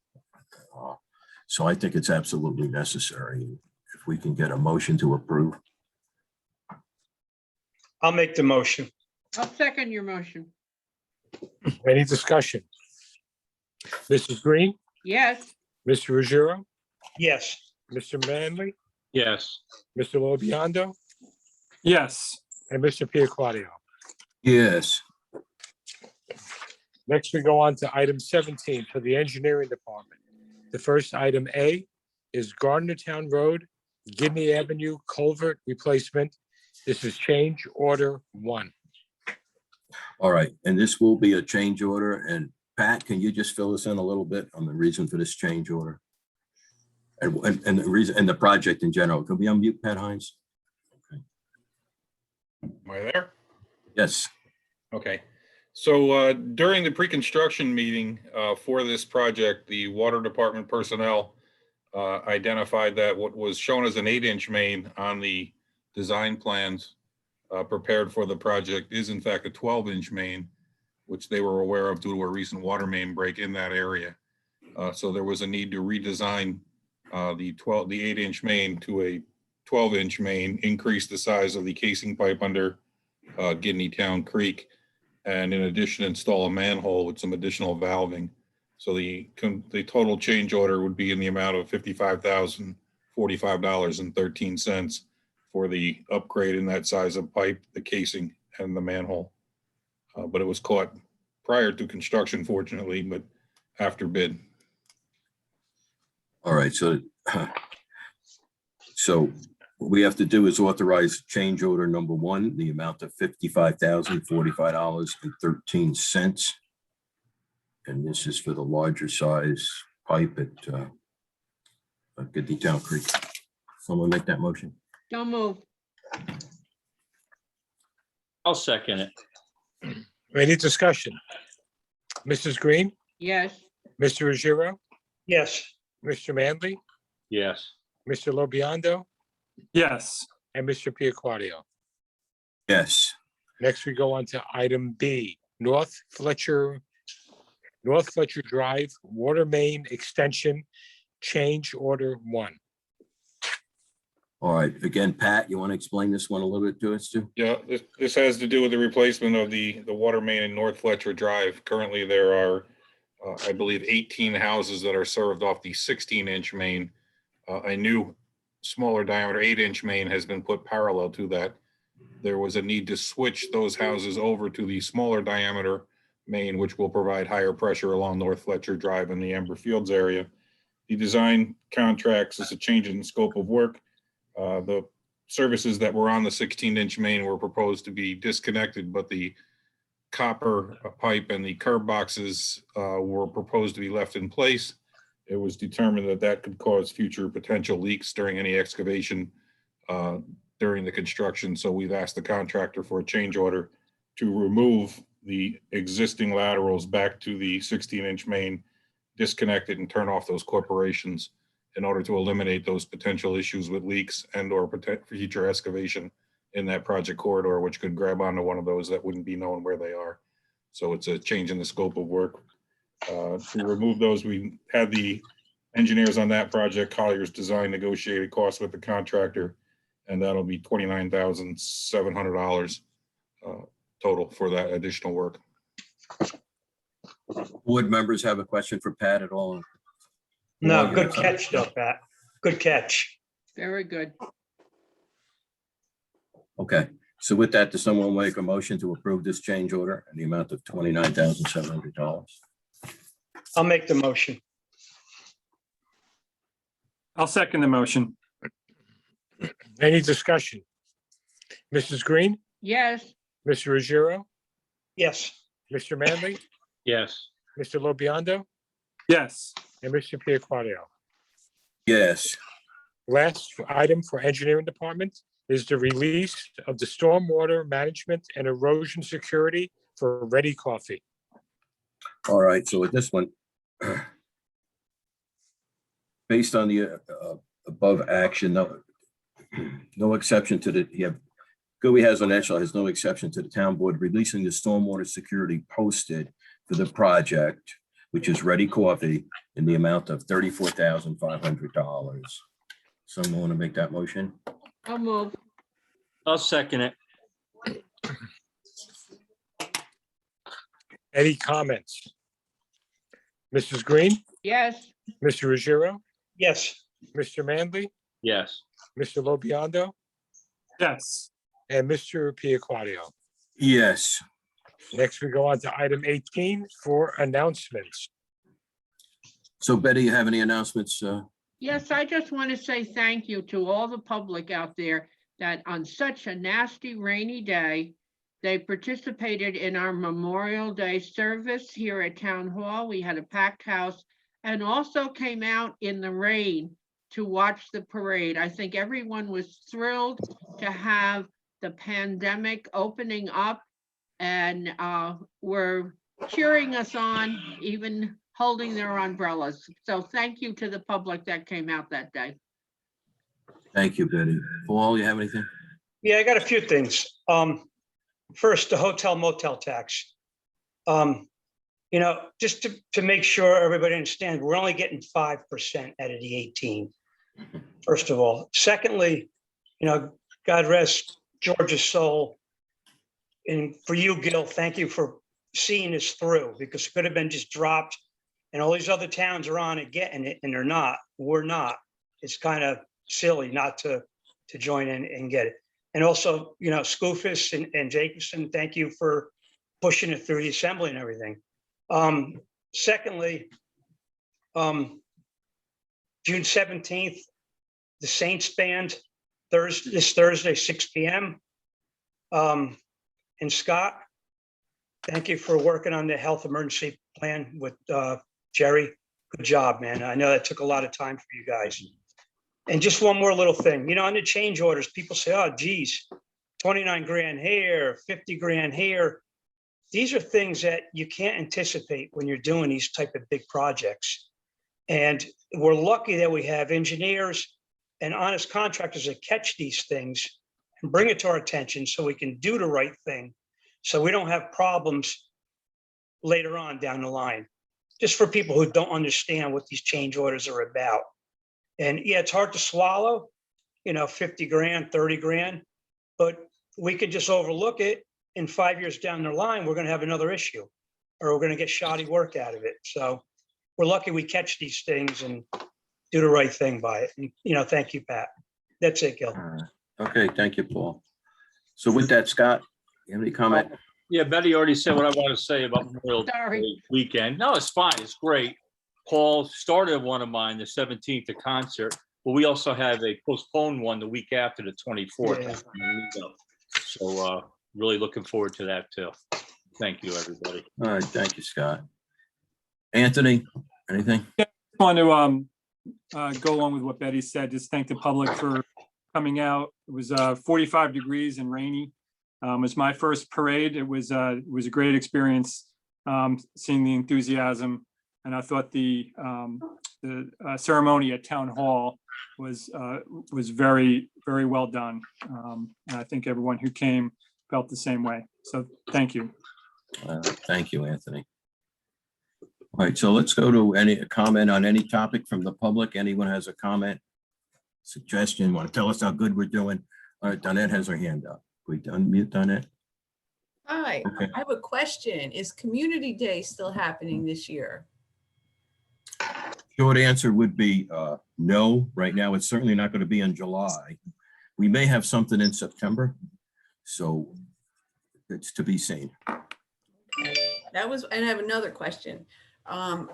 So I think it's absolutely necessary. If we can get a motion to approve. I'll make the motion. I'll second your motion. Any discussion? Mrs. Green, Yes. Mr. Ruggiero, Yes, Mr. Manley, Yes. Mr. Lobiondo, yes, and Mr. Piaquadio. Yes. Next, we go on to item 17 for the engineering department. The first item A is Gardner Town Road, Guinea Avenue Culvert Replacement. This is change order 1. All right, and this will be a change order. And Pat, can you just fill us in a little bit on the reason for this change order? And the reason, and the project in general. Can we unmute Pat Hines? Am I there? Yes. Okay. So during the pre-construction meeting for this project, the water department personnel identified that what was shown as an 8-inch main on the design plans prepared for the project is in fact a 12-inch main, which they were aware of due to a recent water main break in that area. So there was a need to redesign the 8-inch main to a 12-inch main, increase the size of the casing pipe under Guinea Town Creek, and in addition, install a manhole with some additional valving. So the total change order would be in the amount of $55,045.13 for the upgrade in that size of pipe, the casing, and the manhole. But it was caught prior to construction, fortunately, but after bid. All right, so what we have to do is authorize change order number 1, the amount of $55,045.13. And this is for the larger size pipe at Guinea Town Creek. Someone make that motion? Don't move. I'll second it. Any discussion? Mrs. Green, Yes, Mr. Ruggiero, Yes, Mr. Manley, Yes. Mr. Lobiondo, Yes, and Mr. Piaquadio. Yes. Next, we go on to item B, North Fletcher Drive, Water Main Extension, change order 1. All right, again, Pat, you want to explain this one a little bit to us too? Yeah, this has to do with the replacement of the water main in North Fletcher Drive. Currently, there are, I believe, 18 houses that are served off the 16-inch main. A new smaller diameter 8-inch main has been put parallel to that. There was a need to switch those houses over to the smaller diameter main, which will provide higher pressure along North Fletcher Drive in the Amber Fields area. The design contracts is a change in scope of work. The services that were on the 16-inch main were proposed to be disconnected, but the copper pipe and the curb boxes were proposed to be left in place. It was determined that that could cause future potential leaks during any excavation during the construction. So we've asked the contractor for a change order to remove the existing laterals back to the 16-inch main, disconnect it and turn off those corporations in order to eliminate those potential issues with leaks and or future excavation in that project corridor, which could grab onto one of those that wouldn't be known where they are. So it's a change in the scope of work. To remove those, we had the engineers on that project, Collier's Design, negotiated costs with the contractor, and that'll be $29,700 total for that additional work. Board members have a question for Pat at all? no, good catch though, Pat. Good catch. very good. Okay, so with that, does someone make a motion to approve this change order in the amount of $29,700? I'll make the motion. I'll second the motion. Any discussion? Mrs. Green, Yes, Mr. Ruggiero, Yes, Mr. Manley, Yes. Mr. Lobiondo, Yes, and Mr. Piaquadio. Yes. Last item for engineering department is the release of the stormwater management and erosion security for Ready Coffee. All right, so with this one, based on the above action, no exception to the, GUI has on Eshel has no exception to the town board releasing the stormwater security posted for the project, which is Ready Coffee, in the amount of $34,500. Someone want to make that motion? I'll move. I'll second it. Any comments? Mrs. Green, Yes, Mr. Ruggiero, yes, Mr. Manley, Yes. Mr. Lobiondo, yes, and Mr. Piaquadio. Yes. Next, we go on to item 18 for announcements. So Betty, you have any announcements? Yes, I just want to say thank you to all the public out there that on such a nasty rainy day, they participated in our Memorial Day service here at Town Hall. We had a packed house and also came out in the rain to watch the parade. I think everyone was thrilled to have the pandemic opening up and were cheering us on, even holding their umbrellas. So thank you to the public that came out that day. Thank you, Betty. Paul, you have anything? Yeah, I got a few things. First, the hotel motel tax. You know, just to make sure everybody understands, we're only getting 5% out of the 18. First of all. Secondly, you know, God rest George's soul. And for you, Gil, thank you for seeing this through, because it could have been just dropped and all these other towns are on it getting it and they're not. We're not. It's kind of silly not to join in and get it. And also, you know, Skoufis and Jacobson, thank you for pushing it through the assembly and everything. Secondly, June 17th, the Saints Band, this Thursday, 6 p.m. And Scott, thank you for working on the health emergency plan with Jerry. Good job, man. I know that took a lot of time for you guys. And just one more little thing, you know, on the change orders, people say, oh, geez, 29 grand here, 50 grand here. These are things that you can't anticipate when you're doing these type of big projects. And we're lucky that we have engineers and honest contractors that catch these things and bring it to our attention so we can do the right thing. So we don't have problems later on down the line, just for people who don't understand what these change orders are about. And yeah, it's hard to swallow, you know, 50 grand, 30 grand, but we could just overlook it. In 5 years down the line, we're going to have another issue, or we're going to get shoddy work out of it. So we're lucky we catch these things and do the right thing by it. And, you know, thank you, Pat. That's it, Gil. Okay, thank you, Paul. So with that, Scott, you have any comment? Yeah, Betty already said what I want to say about Memorial Sorry. Day weekend. No, it's fine. It's great. Paul started one of mine, the 17th, the concert, but we also have a postponed one the week after, the 24th. Yeah. So really looking forward to that too. Thank you, everybody. All right, thank you, Scott. Anthony, anything? Want to go along with what Betty said, just thank the public for coming out. It was 45 degrees and rainy. It was my first parade. It was a great experience, seeing the enthusiasm. And I thought the ceremony at Town Hall was very, very well done. And I think everyone who came felt the same way. So thank you. Thank you, Anthony. All right, so let's go to any comment on any topic from the public. Anyone has a comment, suggestion, want to tell us how good we're doing? All right, Donette has her hand up. We unmute Donette. Hi, Okay. I have a question. Is Community Day still happening this year? Short answer would be no. Right now, it's certainly not going to be in July. We may have something in September, so it's to be seen. And I have another question. I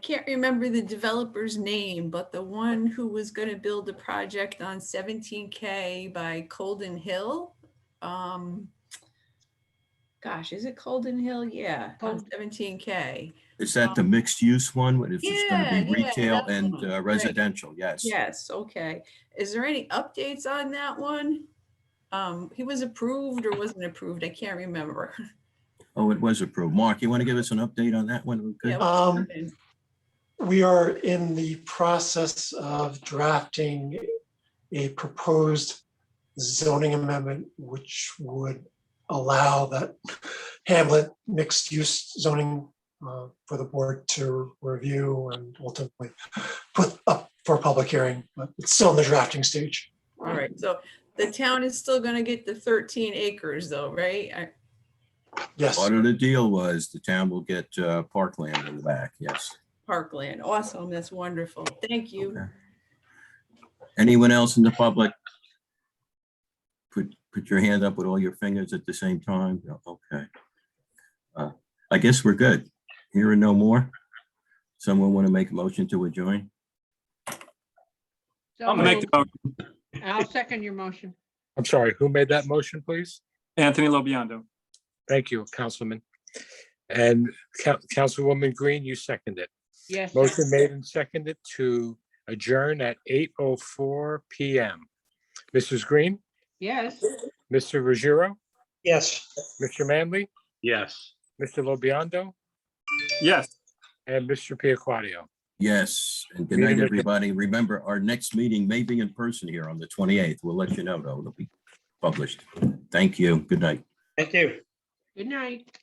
can't remember the developer's name, but the one who was going to build a project on 17K by Colden Hill. Gosh, is it Colden Hill? Yeah, on 17K. Is that the mixed use one? If it's going to Yeah, be retail that's and one. Right. residential? Yes. Yes, okay. Is there any updates on that one? He was approved or wasn't approved? I can't remember. Oh, it was approved. Mark, you want to give us an update on that one? Okay. Yeah, what's happening? We are in the process of drafting a proposed zoning amendment, which would allow that Hamlet mixed use zoning for the board to review and ultimately put up for public hearing, but it's still in the drafting stage. All right, so the town is still gonna get the 13 acres though, right? Yes. Part of the deal was the town will get parkland in the back. Yes. Parkland, awesome, that's wonderful. Thank you. Okay. Anyone else in the public? put your hand up with all your fingers at the same time? No, okay. I guess we're good. Hearing no more. Someone want to make a motion to adjourn? So I'll make the moved. motion. I'll second your motion. I'm sorry, who made that motion, please? Anthony Lobiondo. Thank you, Councilman. And Councilwoman Green, you seconded it. Yes. sir. Motion made and seconded to adjourn at 8:04 PM. Mrs. Green, Yes. Mr. Ruggiero, Yes. Mr. Manley, Yes. Mr. Lobiondo, Yes. and Mr. Piaquadio. Yes, and good night, everybody. Remember, our next meeting may be in person here on the 28th. We'll let you know, though. It'll be published. Thank you. Good night. Thank you. Good night.